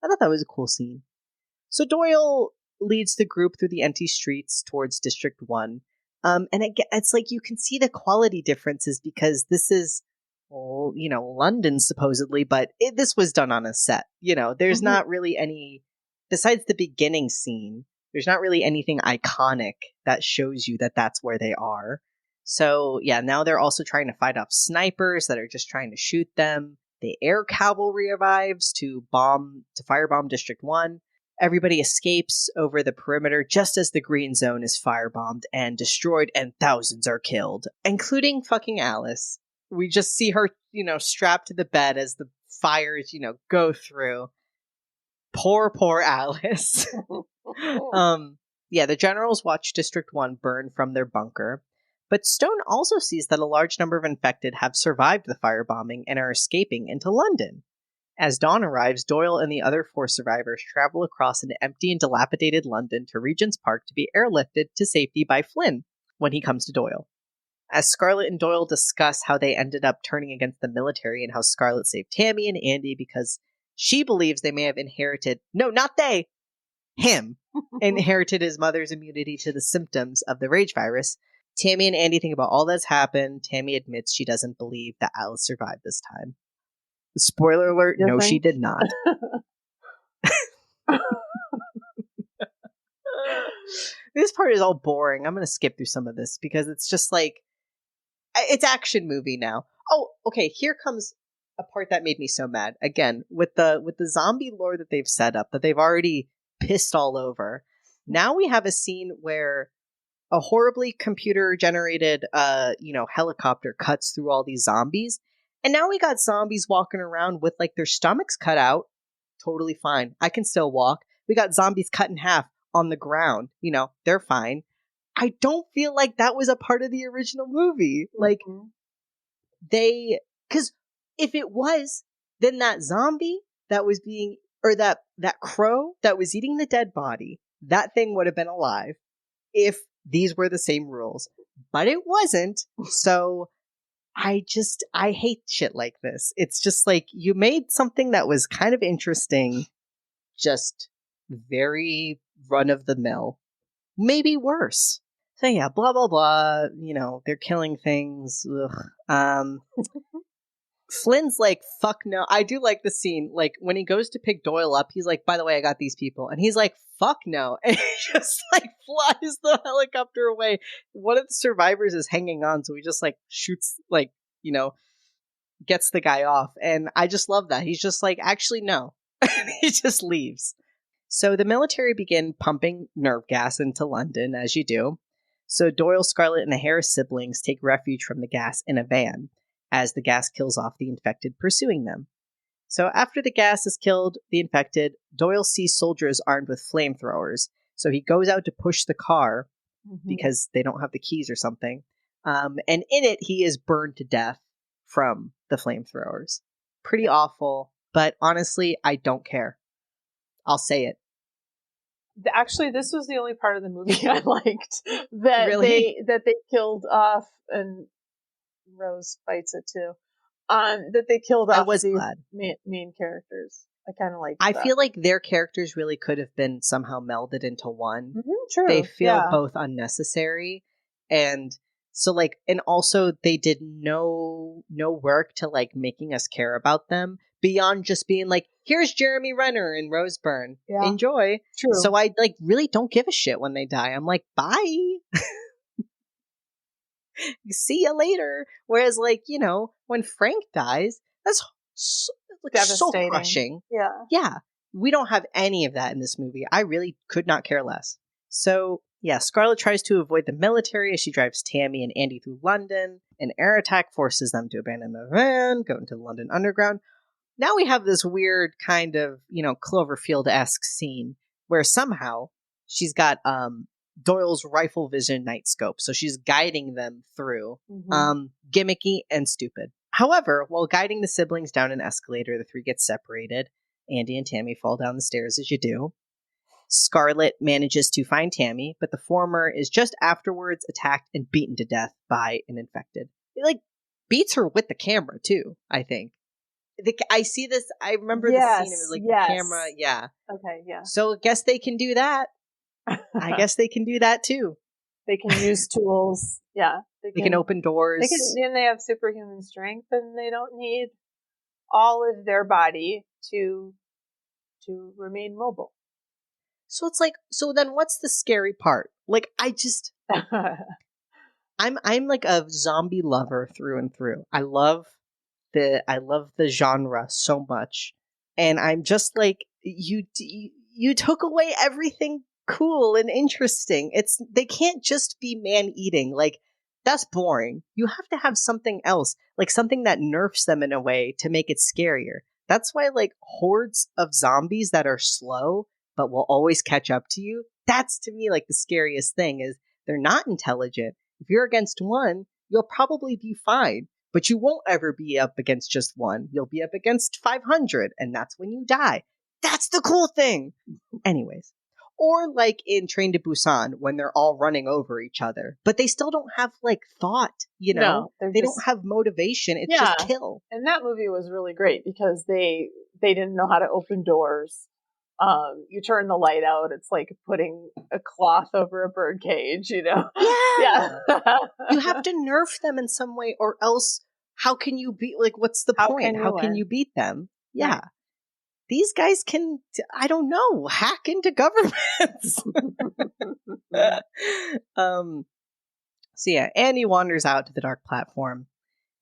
I thought that was a cool scene. So Doyle leads the group through the empty streets towards District 1. And it's like you can see the quality differences because this is, London supposedly, but this was done on a set. There's not really any, besides the beginning scene, there's not really anything iconic that shows you that that's where they are. So yeah, now they're also trying to fight off snipers that are just trying to shoot them. The air cavalry arrives to firebomb District 1. Everybody escapes over the perimeter just as the green zone is firebombed and destroyed, and thousands are killed, including fucking Alice. We just see her, strapped to the bed as the fires, go through. Poor Alice. The generals watch District 1 burn from their bunker. But Stone also sees that a large number of infected have survived the firebombing and are escaping into London. As dawn arrives, Doyle and the other 4 survivors travel across an empty and dilapidated London to Regent's Park to be airlifted to safety by Flynn when he comes to Doyle. As Scarlett and Doyle discuss how they ended up turning against the military and how Scarlett saved Tammy and Andy because she believes they may have inherited... No, not they! Him! Inherited his mother's immunity to the symptoms of the rage virus. Tammy and Andy think about all that's happened. Tammy admits she doesn't believe that Alice survived this time. Spoiler alert, no, she did not. This part is all boring. I'm going to skip through some of this because it's just like, it's action movie now. Oh, okay, here comes a part that made me so mad. Again, with the zombie lore that they've set up, that they've already pissed all over. Now we have a scene where a horribly computer-generated, helicopter cuts through all these zombies. And now we got zombies walking around with, like, their stomachs cut out. Totally fine. I can still walk. We got zombies cut in half on the ground. They're fine. I don't feel like that was a part of the original movie. Like, because if it was, then that zombie that was that crow that was eating the dead body, that thing would have been alive if these were the same rules. But it wasn't, so... I hate shit like this. It's just like, you made something that was kind of interesting, just very run-of-the-mill. Maybe worse. So yeah, blah, blah, blah. They're killing things. Ugh. Flynn's like, fuck no. I do like the scene. Like, when he goes to pick Doyle up, he's like, by the way, I got these people. And he's like, fuck no. And he just, like, flies the helicopter away. One of the survivors is hanging on, so he just, like, shoots, like, gets the guy off. And I just love that. He's just like, actually, no. And he just leaves. So the military begin pumping nerve gas into London, as you do. So Doyle, Scarlett, and the Harris siblings take refuge from the gas in a van, as the gas kills off the infected pursuing them. So after the gas has killed the infected, Doyle sees soldiers armed with flamethrowers. So he goes out to push the car because they don't have the keys or something. And in it, he is burned to death from the flamethrowers. Pretty awful, but honestly, I don't care. I'll say it. Actually, this was the only part of the movie I liked that Really? they killed off, and Rose fights it too. That they killed I off was the glad. main characters. I kind of liked I that. feel like their characters really could have been somehow melded into one. True. They feel Yeah. both unnecessary, and so like, and also they did no work to like making us care about them beyond just being like, here's Jeremy Renner and Rose Byrne, Yeah. enjoy. True. So I like really don't give a shit when they die. I'm like, bye. See you later. Whereas like, you know, when Frank dies, that's so, like, so Devastating. crushing. Yeah. Yeah. We don't have any of that in this movie. I really could not care less. So, yeah, Scarlett tries to avoid the military as she drives Tammy and Andy through London. An air attack forces them to abandon the van, go into the London Underground. Now we have this weird kind of, you know, Cloverfield-esque scene where somehow she's got Doyle's rifle vision night scope, so she's guiding them through. Gimmicky and stupid. However, while guiding the siblings down an escalator, the three get separated. Andy and Tammy fall down the stairs as you do. Scarlett manages to find Tammy, but the former is just afterwards attacked and beaten to death by an infected. It like beats her with the camera too, I think. I see this, I remember the scene, it was like the camera, yeah. Okay, yeah. So I guess they can do that. I guess they can do that too. They can use tools. Yeah. They can open doors. And they have superhuman strength, and they don't need all of their body to remain mobile. So it's like, so then what's the scary part? Like, I just, I'm like a zombie lover through and through. I love the genre so much, and I'm just like, you took away everything cool and interesting. They can't just be man eating. Like, that's boring. You have to have something else, like something that nerfs them in a way to make it scarier. That's why like hordes of zombies that are slow but will always catch up to you. That's to me like the scariest thing is they're not intelligent. If you're against one, you'll probably be fine, but you won't ever be up against just one. You'll be up against 500, and that's when you die. That's the cool thing. Anyways. Or like in Train to Busan when they're all running over each other, but they still don't have like thought, you know? No, they don't have motivation. It's just kill. And that movie was really great because they didn't know how to open doors. You turn the light out, it's like putting a cloth over a bird cage, you know? Yeah. You have to nerf them in some way, or else how can you beat, like, what's the point? How can you beat them? Yeah. Right. These guys can, I don't know, hack into governments. So yeah, Andy wanders out to the dark platform.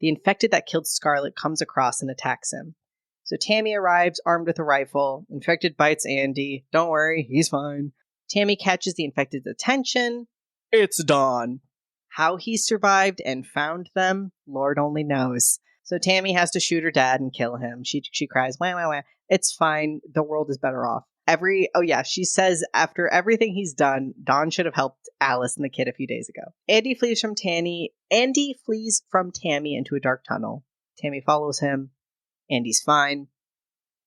The infected that killed Scarlett comes across and attacks him. So Tammy arrives armed with a rifle. Infected bites Andy. Don't worry, he's fine. Tammy catches the infected's attention. It's Dawn. How he survived and found them, Lord only knows. So Tammy has to shoot her dad and kill him. She cries, wah, wah, wah. It's fine. The world is better off. She says after everything he's done, Dawn should have helped Alice and the kid a few days ago. Andy flees from Tammy into a dark tunnel. Tammy follows him. Andy's fine.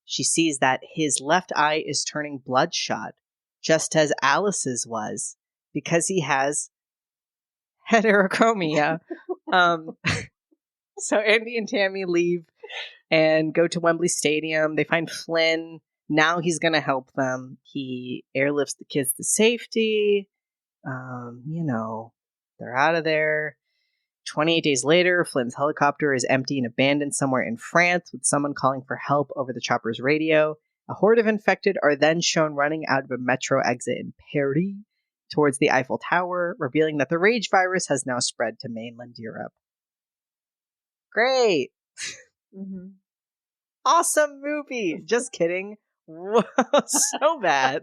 She sees that his left eye is turning bloodshot, just as Alice's was, because he has heterochromia. So Andy and Tammy leave and go to Wembley Stadium. They find Flynn. Now he's going to help them. He airlifts the kids to safety. They're out of there. 28 days later, Flynn's helicopter is empty and abandoned somewhere in France with someone calling for help over the chopper's radio. A horde of infected are then shown running out of a metro exit in Paris towards the Eiffel Tower, revealing that the rage virus has now spread to mainland Europe. Great. Mm-hmm. Awesome movie. Just kidding. So bad.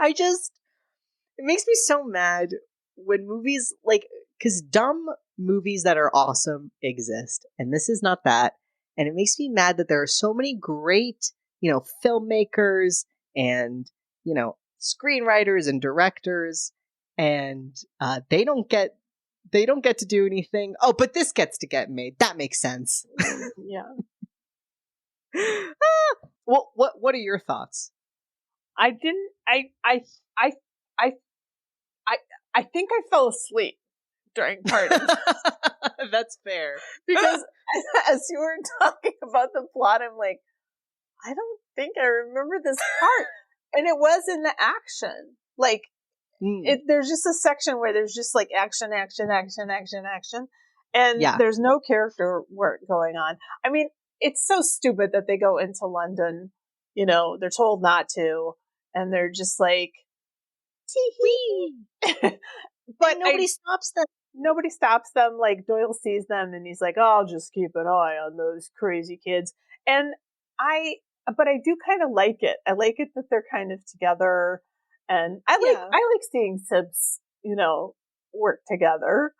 It makes me so mad when movies because dumb movies that are awesome exist, and this is not that. And it makes me mad that there are so many great, filmmakers and, screenwriters and directors, and they don't get to do anything. Oh, but this gets to get made. That makes sense. Yeah. What are your thoughts? I didn't. I, I, I think I fell asleep during part of That's fair. because as you were talking about the plot, I'm like, I don't think I remember this part, and it was in the action. Like, there's just a section where there's just like action, and there's no character work going on. I mean, it's so stupid that they go into London. You know, they're told not to, and they're just like, tee-hee. But nobody stops them. Nobody stops them. Like, Doyle sees them, and he's like, oh, I'll just keep an eye on those crazy kids. And but I do kind of like it. I like it that they're kind of together, and I like seeing Sibs, you know, work together.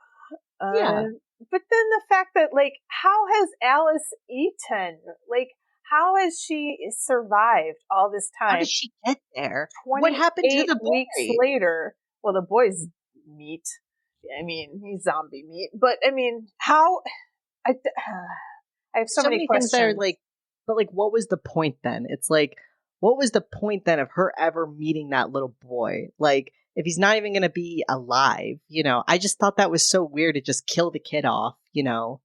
But then the fact that, like, how has Alice eaten? Like, how has she survived all this time? How did she get there? What happened to the boy? Weeks later, well, the boy's meat. I mean, he's zombie meat. But I mean, how? I have so many questions. Things that are like, but like, what was the point then? It's like, what was the point then of her ever meeting that little boy? Like, if he's not even going to be alive, you know, I just thought that was so weird to just kill the kid off, you know?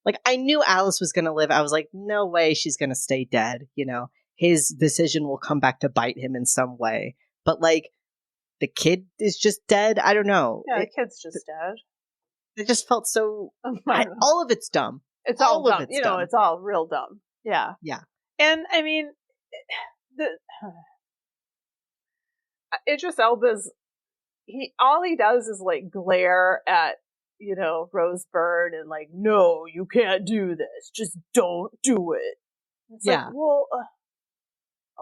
Like, I knew Alice was going to live. I was like, no way she's going to stay dead, you know? His decision will come back to bite him in some way. But like, the kid is just dead. I don't know. Yeah, the kid's just dead. It just felt so... all of it's dumb. It's all dumb. You know, it's all real dumb. Yeah. Yeah. And, I mean, Idris Elba's... all he does is, like, glare at, you know, Rose Byrne and, like, no, you can't do this. Just don't do it. It's like, well,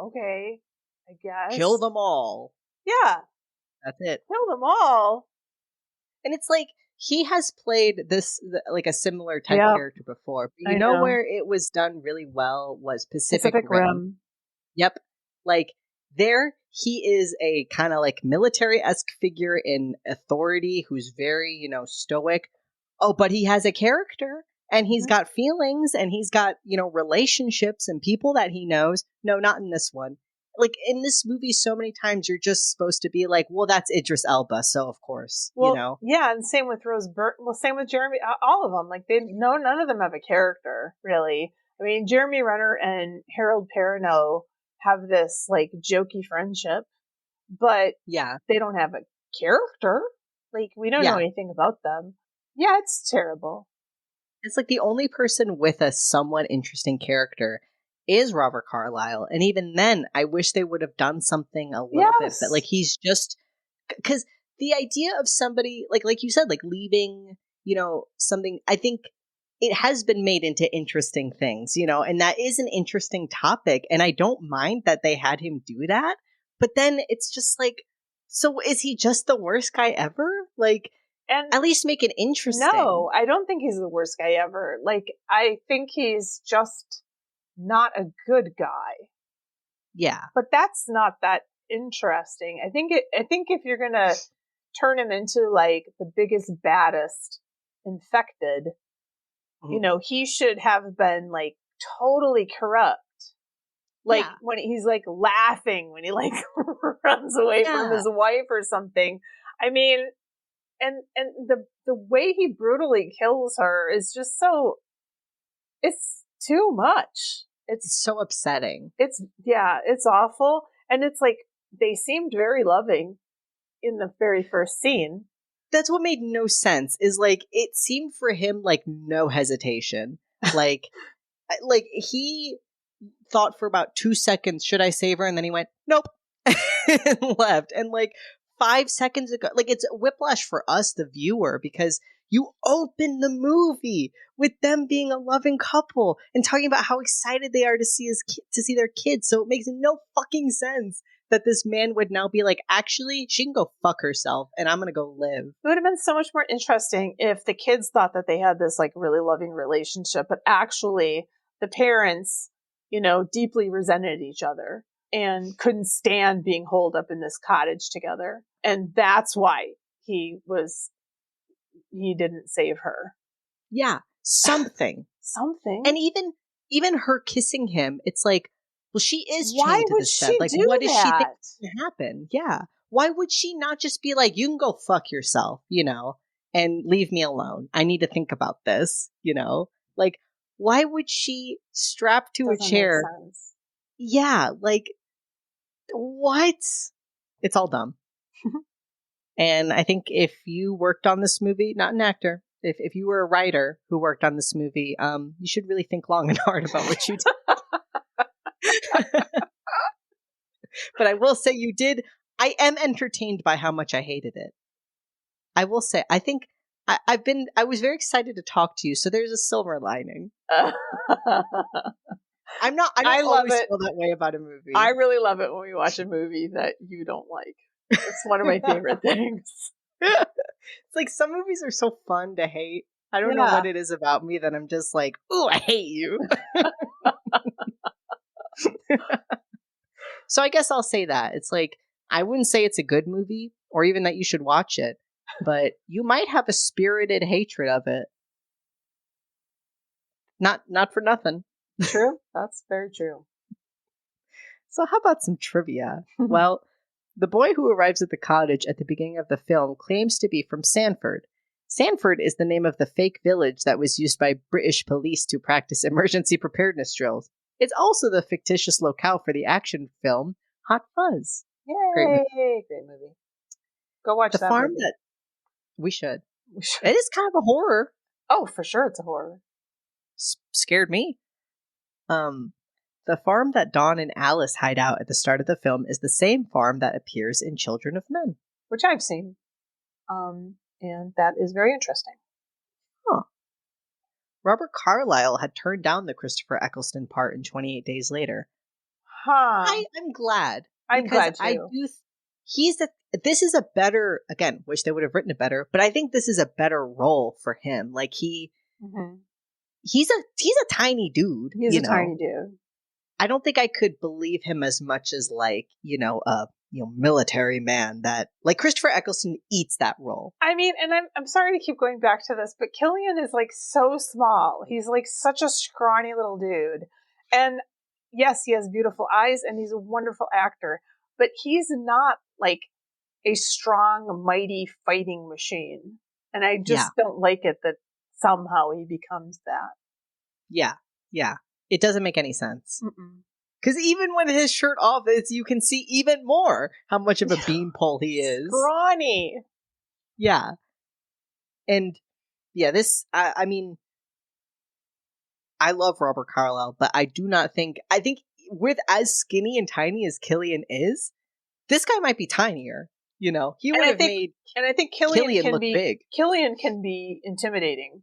okay, I guess. Kill them all. Yeah. That's it. Kill them all. And it's like, he has played this, like, a similar type character before. But you know where it was done really well was Pacific Rim. Yep. Like, there, he is a kind of, like, military-esque figure in authority who's very, you know, stoic. Oh, but he has a character. And he's got feelings. And he's got, you know, relationships and people that he knows. No, not in this one. Like, in this movie, so many times you're just supposed to be like, well, that's Idris Elba, so of course, you know? Yeah, and same with Rose Byrne. Well, same with Jeremy. All of them. Like, none of them have a character, really. I mean, Jeremy Renner and Harold Perrineau have this, like, jokey friendship, but they don't have a character. Like, we don't know anything about them. Yeah, it's terrible. It's like the only person with a somewhat interesting character is Robert Carlyle. And even then, I wish they would have done something a little bit. But like, he's just... Because the idea of somebody, like you said, like leaving, you know, something... I think it has been made into interesting things, you know, and that is an interesting topic. And I don't mind that they had him do that. But then it's just like, so is he just the worst guy ever? Like... And at least make it interesting. No, I don't think he's the worst guy ever. Like, I think he's just not a good guy. Yeah. But that's not that interesting. I think if you're going to turn him into, like, the biggest, baddest infected, you know, he should have been, like, totally corrupt. Like, when he's, like, laughing when he, like, runs away from his wife or something. I mean... And the way he brutally kills her is just so... It's too much. It's so upsetting. It's awful. And it's like, they seemed very loving in the very first scene. That's what made no sense, is like, it seemed for him like no hesitation. Like, like he thought for about 2 seconds, should I save her? And then he went, nope. And left. And like, 5 seconds ago, like, it's whiplash for us, the viewer, because you open the movie with them being a loving couple and talking about how excited they are to see their kids. So it makes no fucking sense that this man would now be like, actually, she can go fuck herself and I'm gonna go live. It would have been so much more interesting if the kids thought that they had this, like, really loving relationship, but actually the parents, you know, deeply resented each other and couldn't stand being holed up in this cottage together. And that's why he didn't save her. Yeah, something. Something. And even even her kissing him, it's like, well, she is Why chained to would this she bed. Like, do what does she think that? is going to happen? Yeah. Why would she not just be like, you can go fuck yourself, and leave me alone? I need to think about this, Like, why would she strap to a Doesn't make chair? sense. Yeah, like, what? It's all dumb. And I think if you worked on this movie, not an actor, if you were a writer who worked on this movie, you should really think long and hard about what you did. But I will say you did. I am entertained by how much I hated it. I will say, I think I was very excited to talk to you. So there's a silver lining. I don't I love always it. feel that way about a movie. I really love it when we watch a movie that you don't like. It's one of my favorite things. It's like some movies are so fun to hate. I don't know what it is about me that I'm just like, ooh, I hate you. So I guess I'll say that. It's like, I wouldn't say it's a good movie or even that you should watch it, but you might have a spirited hatred of it. Not for nothing. True. That's very true. So how about some trivia? Well, the boy who arrives at the cottage at the beginning of the film claims to be from Sanford. Sanford is the name of the fake village that was used by British police to practice emergency preparedness drills. It's also the fictitious locale for the action film Hot Fuzz. Yay! Great movie. Go watch the that farm movie. that we should. It is kind of a horror. Oh, for sure, it's a horror. Scared me. The farm that Dawn and Alice hide out at the start of the film is the same farm that appears in Children of Men, which I've seen, and that is very interesting. Huh. Robert Carlyle had turned down the Christopher Eccleston part in 28 Days Later. Huh. I'm glad. I'm glad too. I do. This is a better. Again, wish they would have written it better, but I think this is a better role for him. Like he's a tiny dude. He's a tiny dude. I don't think I could believe him as much as like a military man that like Christopher Eccleston eats that role. I mean, and I'm sorry to keep going back to this, but Killian is like so small. He's like such a scrawny little dude. And yes, he has beautiful eyes and he's a wonderful actor, but he's not like a strong, mighty fighting machine. And I just don't like it that somehow he becomes that. Yeah. Yeah. It doesn't make any sense. Because even when his shirt off is, you can see even more how much of a beanpole he is. Scrawny. Yeah. And yeah, this, I mean, I love Robert Carlyle, but I think with as skinny and tiny as Killian is, this guy might be tinier. He would have made and I think Killian can look be big. Killian can be intimidating.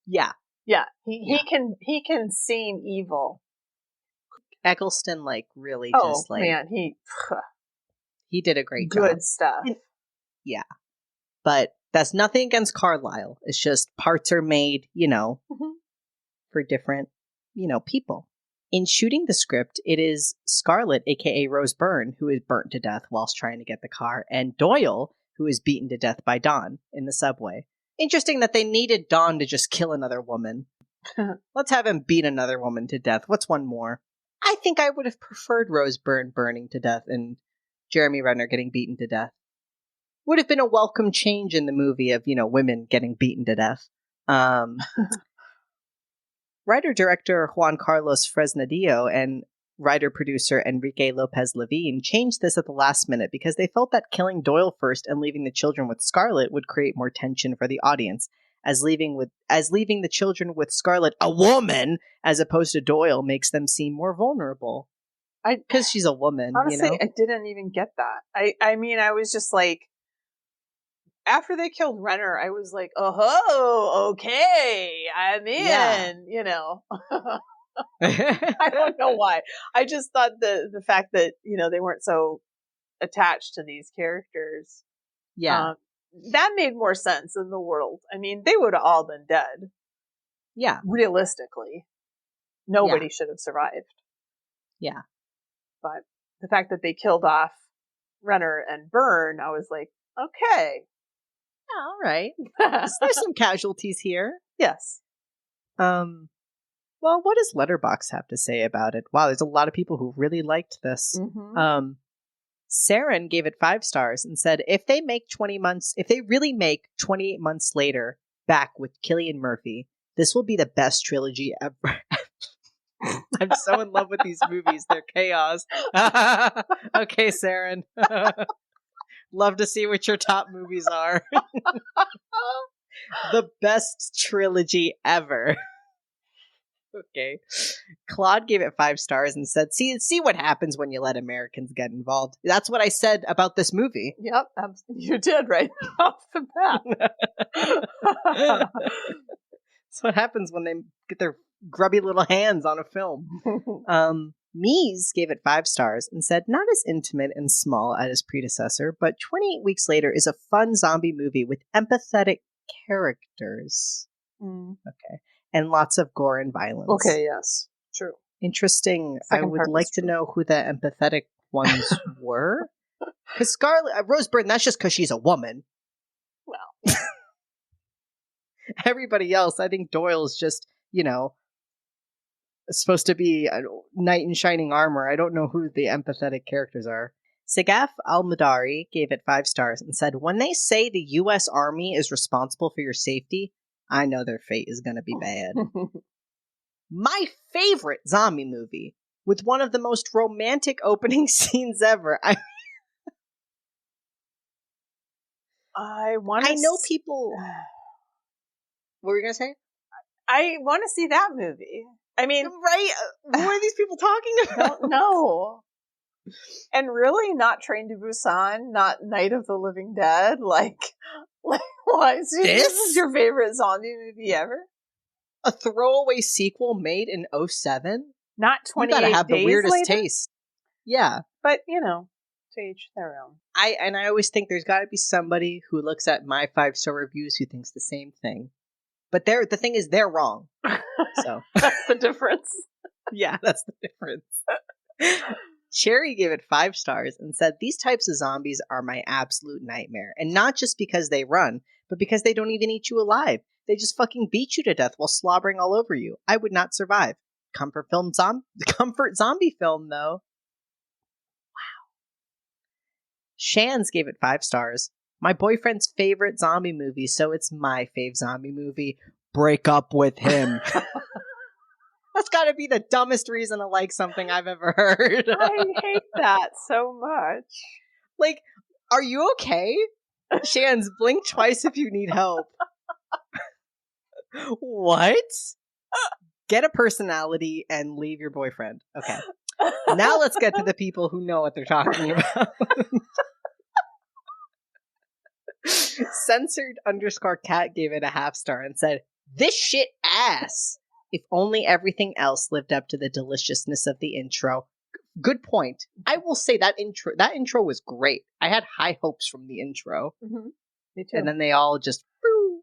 Yeah. Yeah. He can seem evil. Eccleston really just like man, he did a great job. Good stuff. Yeah. But that's nothing against Carlyle. It's just parts are made, for different, people. In shooting the script, it is Scarlett, aka Rose Byrne, who is burnt to death whilst trying to get the car, and Doyle, who is beaten to death by Dawn in the subway. Interesting that they needed Dawn to just kill another woman. Let's have him beat another woman to death. What's one more? I think I would have preferred Rose Byrne burning to death and Jeremy Renner getting beaten to death. Would have been a welcome change in the movie of, women getting beaten to death. Writer-director Juan Carlos Fresnadillo and writer-producer Enrique Lopez Levine changed this at the last minute because they felt that killing Doyle first and leaving the children with Scarlett would create more tension for the audience, as leaving the children with Scarlett, a woman, as opposed to Doyle, makes them seem more vulnerable. Because she's a woman. Honestly, I didn't even get that. I mean, I was just like, after they killed Renner, I was like, oh, okay, I'm in, I don't know why. I just thought the fact that, they weren't so attached to these characters. Yeah. That made more sense in the world. I mean, they would have all been dead. Yeah. Realistically. Nobody should have survived. Yeah. But the fact that they killed off Renner and Byrne, I was like, okay. All right. There's some casualties here. Yes. Well, what does Letterboxd have to say about it? Wow, there's a lot of people who really liked this. Mm-hmm. Saren gave it 5 stars and said, if they really make 28 months later back with Cillian Murphy, this will be the best trilogy ever. I'm so in love with these movies. They're chaos. Okay, Saren. Love to see what your top movies are. The best trilogy ever. Okay. Claude gave it 5 stars and said, see what happens when you let Americans get involved. That's what I said about this movie. Yep, you did right off the bat. That's what happens when they get their grubby little hands on a film. Mies gave it 5 stars and said, not as intimate and small as his predecessor, but 28 Weeks Later is a fun zombie movie with empathetic characters. Okay. And lots of gore and violence. Okay, yes. True. Interesting. I would like to know who the empathetic ones were. Because Rose Byrne, that's just because she's a woman. Well. Everybody else, I think Doyle's just, supposed to be a knight in shining armor. I don't know who the empathetic characters are. Sagaf Al-Madari gave it 5 stars and said, when they say the U.S. Army is responsible for your safety, I know their fate is going to be bad. My favorite zombie movie, with one of the most romantic opening scenes ever. I know people... What were you going to say? I want to see that movie. I mean... Right? What are these people talking about? Don't know. And really not Train to Busan, not Night of the Living Dead, like why is this is your favorite zombie movie ever? A throwaway sequel made in 2007? Not 28 You gotta have the weirdest later? taste. Yeah. But, to each their own. I always think there's gotta be somebody who looks at my 5-star reviews who thinks the same thing. But the thing is, they're wrong. So that's the difference. Yeah, that's the difference. Cherry gave it 5 stars and said, these types of zombies are my absolute nightmare. And not just because they run, but because they don't even eat you alive. They just fucking beat you to death while slobbering all over you. I would not survive. Comfort zombie film, though. Wow. Shans gave it 5 stars. My boyfriend's favorite zombie movie, so it's my fave zombie movie. Break up with him. That's gotta be the dumbest reason to like something I've ever heard. I hate that so much. Like, are you okay? Shans, blink twice if you need help. What? Get a personality and leave your boyfriend. Okay. Now let's get to the people who know what they're talking about. Censored_cat gave it a 0.5 star and said, this shit ass. If only everything else lived up to the deliciousness of the intro. Good point. I will say that intro was great. I had high hopes from the intro. Mm-hmm. Me too. And then they all just... Boo.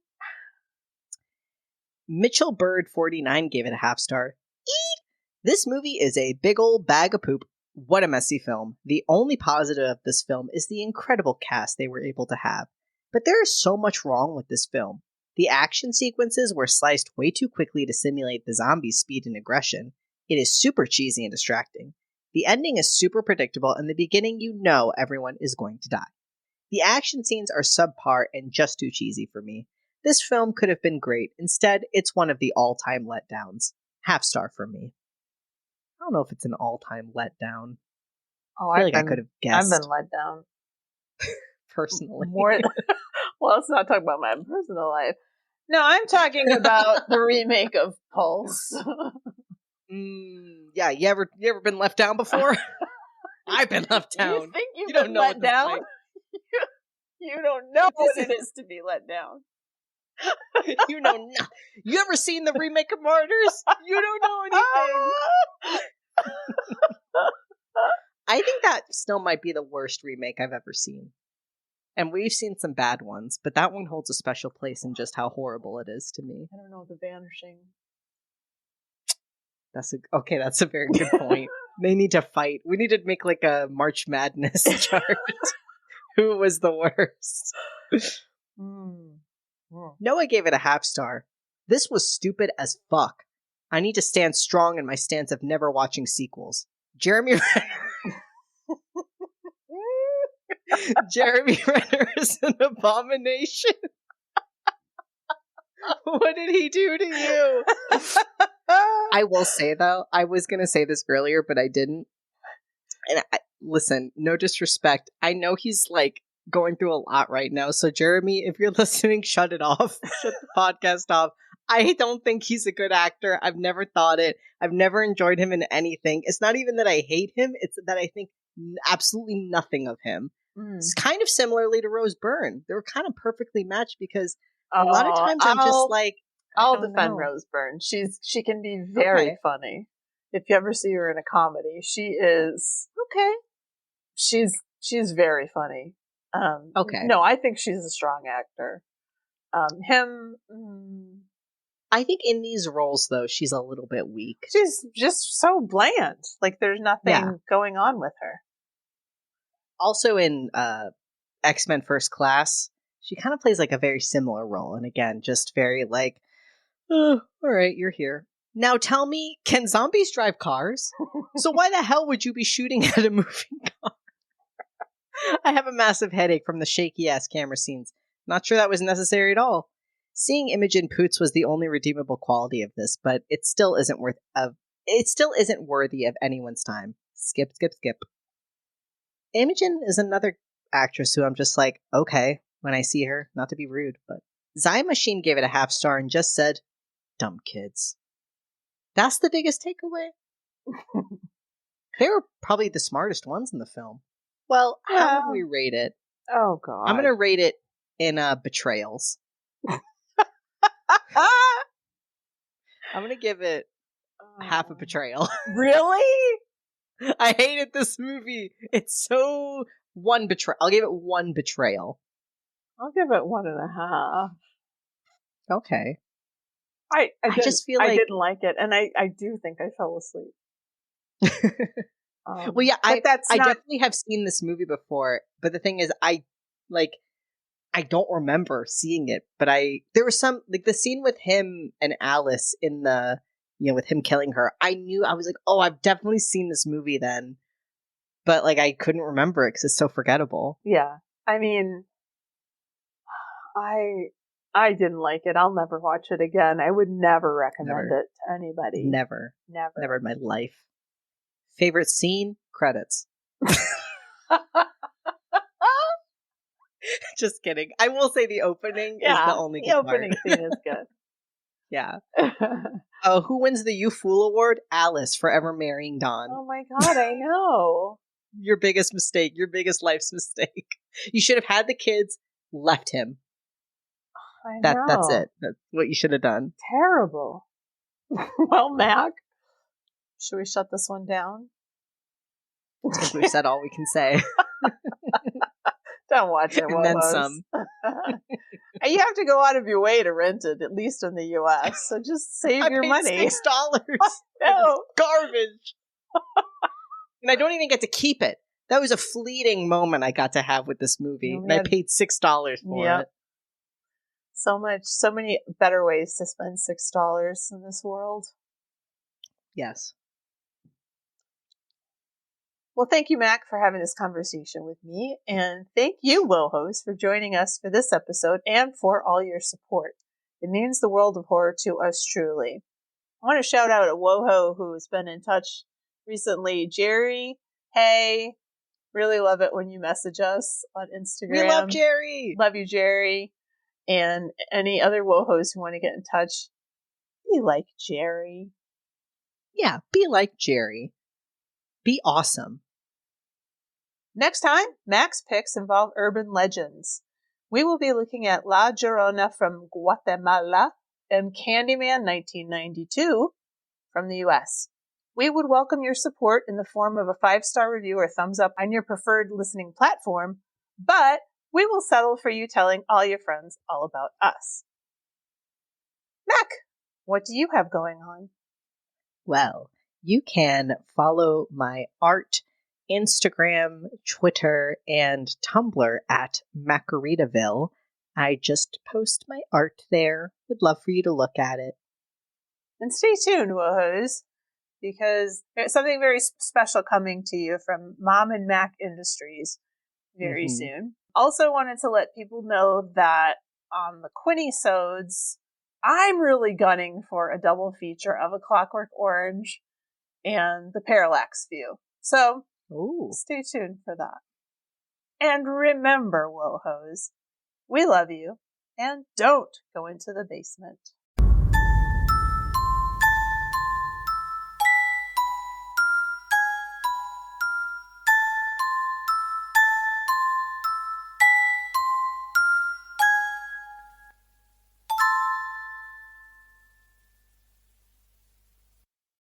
Mitchell Bird 49 gave it a 0.5 star. Eek! This movie is a big old bag of poop. What a messy film. The only positive of this film is the incredible cast they were able to have. But there is so much wrong with this film. The action sequences were sliced way too quickly to simulate the zombies' speed and aggression. It is super cheesy and distracting. The ending is super predictable, and the beginning you know everyone is going to die. The action scenes are subpar and just too cheesy for me. This film could have been great. Instead, it's one of the all-time letdowns. 0.5 star for me. I don't know if it's an all-time letdown. Oh, I feel I could have guessed. I've been let down. Personally. Well, let's not talk about my personal life. No, I'm talking about the remake of Pulse. Yeah, you ever been left down before? I've been left down. You think you've been let down? You don't know what it is to be let down. You know nothing. You ever seen the remake of Martyrs? You don't know anything. I think that still might be the worst remake I've ever seen. And we've seen some bad ones, but that one holds a special place in just how horrible it is to me. I don't know, The Vanishing. That's a very good point. They need to fight. We need to make like a March Madness chart. Who was the worst? Noah gave it a 0.5 star. This was stupid as fuck. I need to stand strong in my stance of never watching sequels. Jeremy Renner is an abomination. What did he do to you? I will say, though, I was going to say this earlier, but I didn't. And listen, no disrespect. I know he's like going through a lot right now. So, Jeremy, if you're listening, shut it off. Shut the podcast off. I don't think he's a good actor. I've never thought it. I've never enjoyed him in anything. It's not even that I hate him. It's that I think absolutely nothing of him. It's kind of similarly to Rose Byrne. They were kind of perfectly matched because a lot of times I'm just like, I'll defend Rose Byrne. She can be very funny. If you ever see her in a comedy, she is okay. She's very funny. Okay. No, I think she's a strong actor. I think in these roles, though, she's a little bit weak. She's just so bland. Like, there's nothing going on with her. Also in X-Men First Class, she kind of plays like a very similar role. And again, just very like, oh, all right, you're here. Now tell me, can zombies drive cars? So why the hell would you be shooting at a moving car? I have a massive headache from the shaky-ass camera scenes. Not sure that was necessary at all. Seeing Imogen Poots was the only redeemable quality of this, but it still isn't worthy of anyone's time. Skip. Imogen is another actress who I'm just like, okay, when I see her, not to be rude, but Zaya Machine gave it a 0.5 star and just said, dumb kids. That's the biggest takeaway. They were probably the smartest ones in the film. Well, how would we rate it? Oh, God. I'm going to rate it in betrayals. I'm going to give it half a betrayal. Really? I hated this movie. It's so one betrayal. I'll give it one betrayal. I'll give it 1.5. Okay. I just feel like I didn't like it, and I do think I fell asleep. Well, yeah, I definitely have seen this movie before, but the thing is, I don't remember seeing it, but there was some, like, the scene with him and Alice in the, with him killing her, I was like, oh, I've definitely seen this movie then, but, like, I couldn't remember it because it's so forgettable. Yeah, I mean, I didn't like it. I'll never watch it again. I would never recommend it to anybody. Never in my life. Favorite scene? Credits. Just kidding. I will say the opening is the only good part. The opening scene is good. Yeah. Who wins the You Fool Award? Alice, forever marrying Don. Oh my God, I know. Your biggest mistake. Your biggest life's mistake. You should have had the kids, left him. I know. That's it. That's what you should have done. Terrible. Well, Mac, should we shut this one down? I think we've said all we can say. Don't watch it, and then some. You have to go out of your way to rent it, at least in the U.S. So just save your money. $6. No. Garbage. And I don't even get to keep it. That was a fleeting moment I got to have with this movie, and I paid $6 for it. So many better ways to spend $6 in this world. Yes. Well, thank you, Mac, for having this conversation with me. And thank you, WoHos, for joining us for this episode and for all your support. It means the world of horror to us truly. I want to shout out a WoHo who's been in touch recently. Jerry, hey, really love it when you message us on Instagram. We love Jerry. Love you, Jerry. And any other WoHos who want to get in touch, be like Jerry. Yeah, be like Jerry. Be awesome. Next time, Mac's picks involve urban legends. We will be looking at La Llorona from Guatemala and Candyman 1992 from the US. We would welcome your support in the form of a 5-star review or thumbs up on your preferred listening platform, but we will settle for you telling all your friends all about us. Mac, what do you have going on? Well, you can follow my art, Instagram, Twitter, and Tumblr at Macaritaville. I just post my art there. Would love for you to look at it. And stay tuned, WoHos, because there's something very special coming to you from Mom and Mac Industries very soon. Also wanted to let people know that on the Quinnisodes, I'm really gunning for a double feature of A Clockwork Orange and The Parallax View. So stay tuned for that. And remember, WoHos, we love you, and don't go into the basement.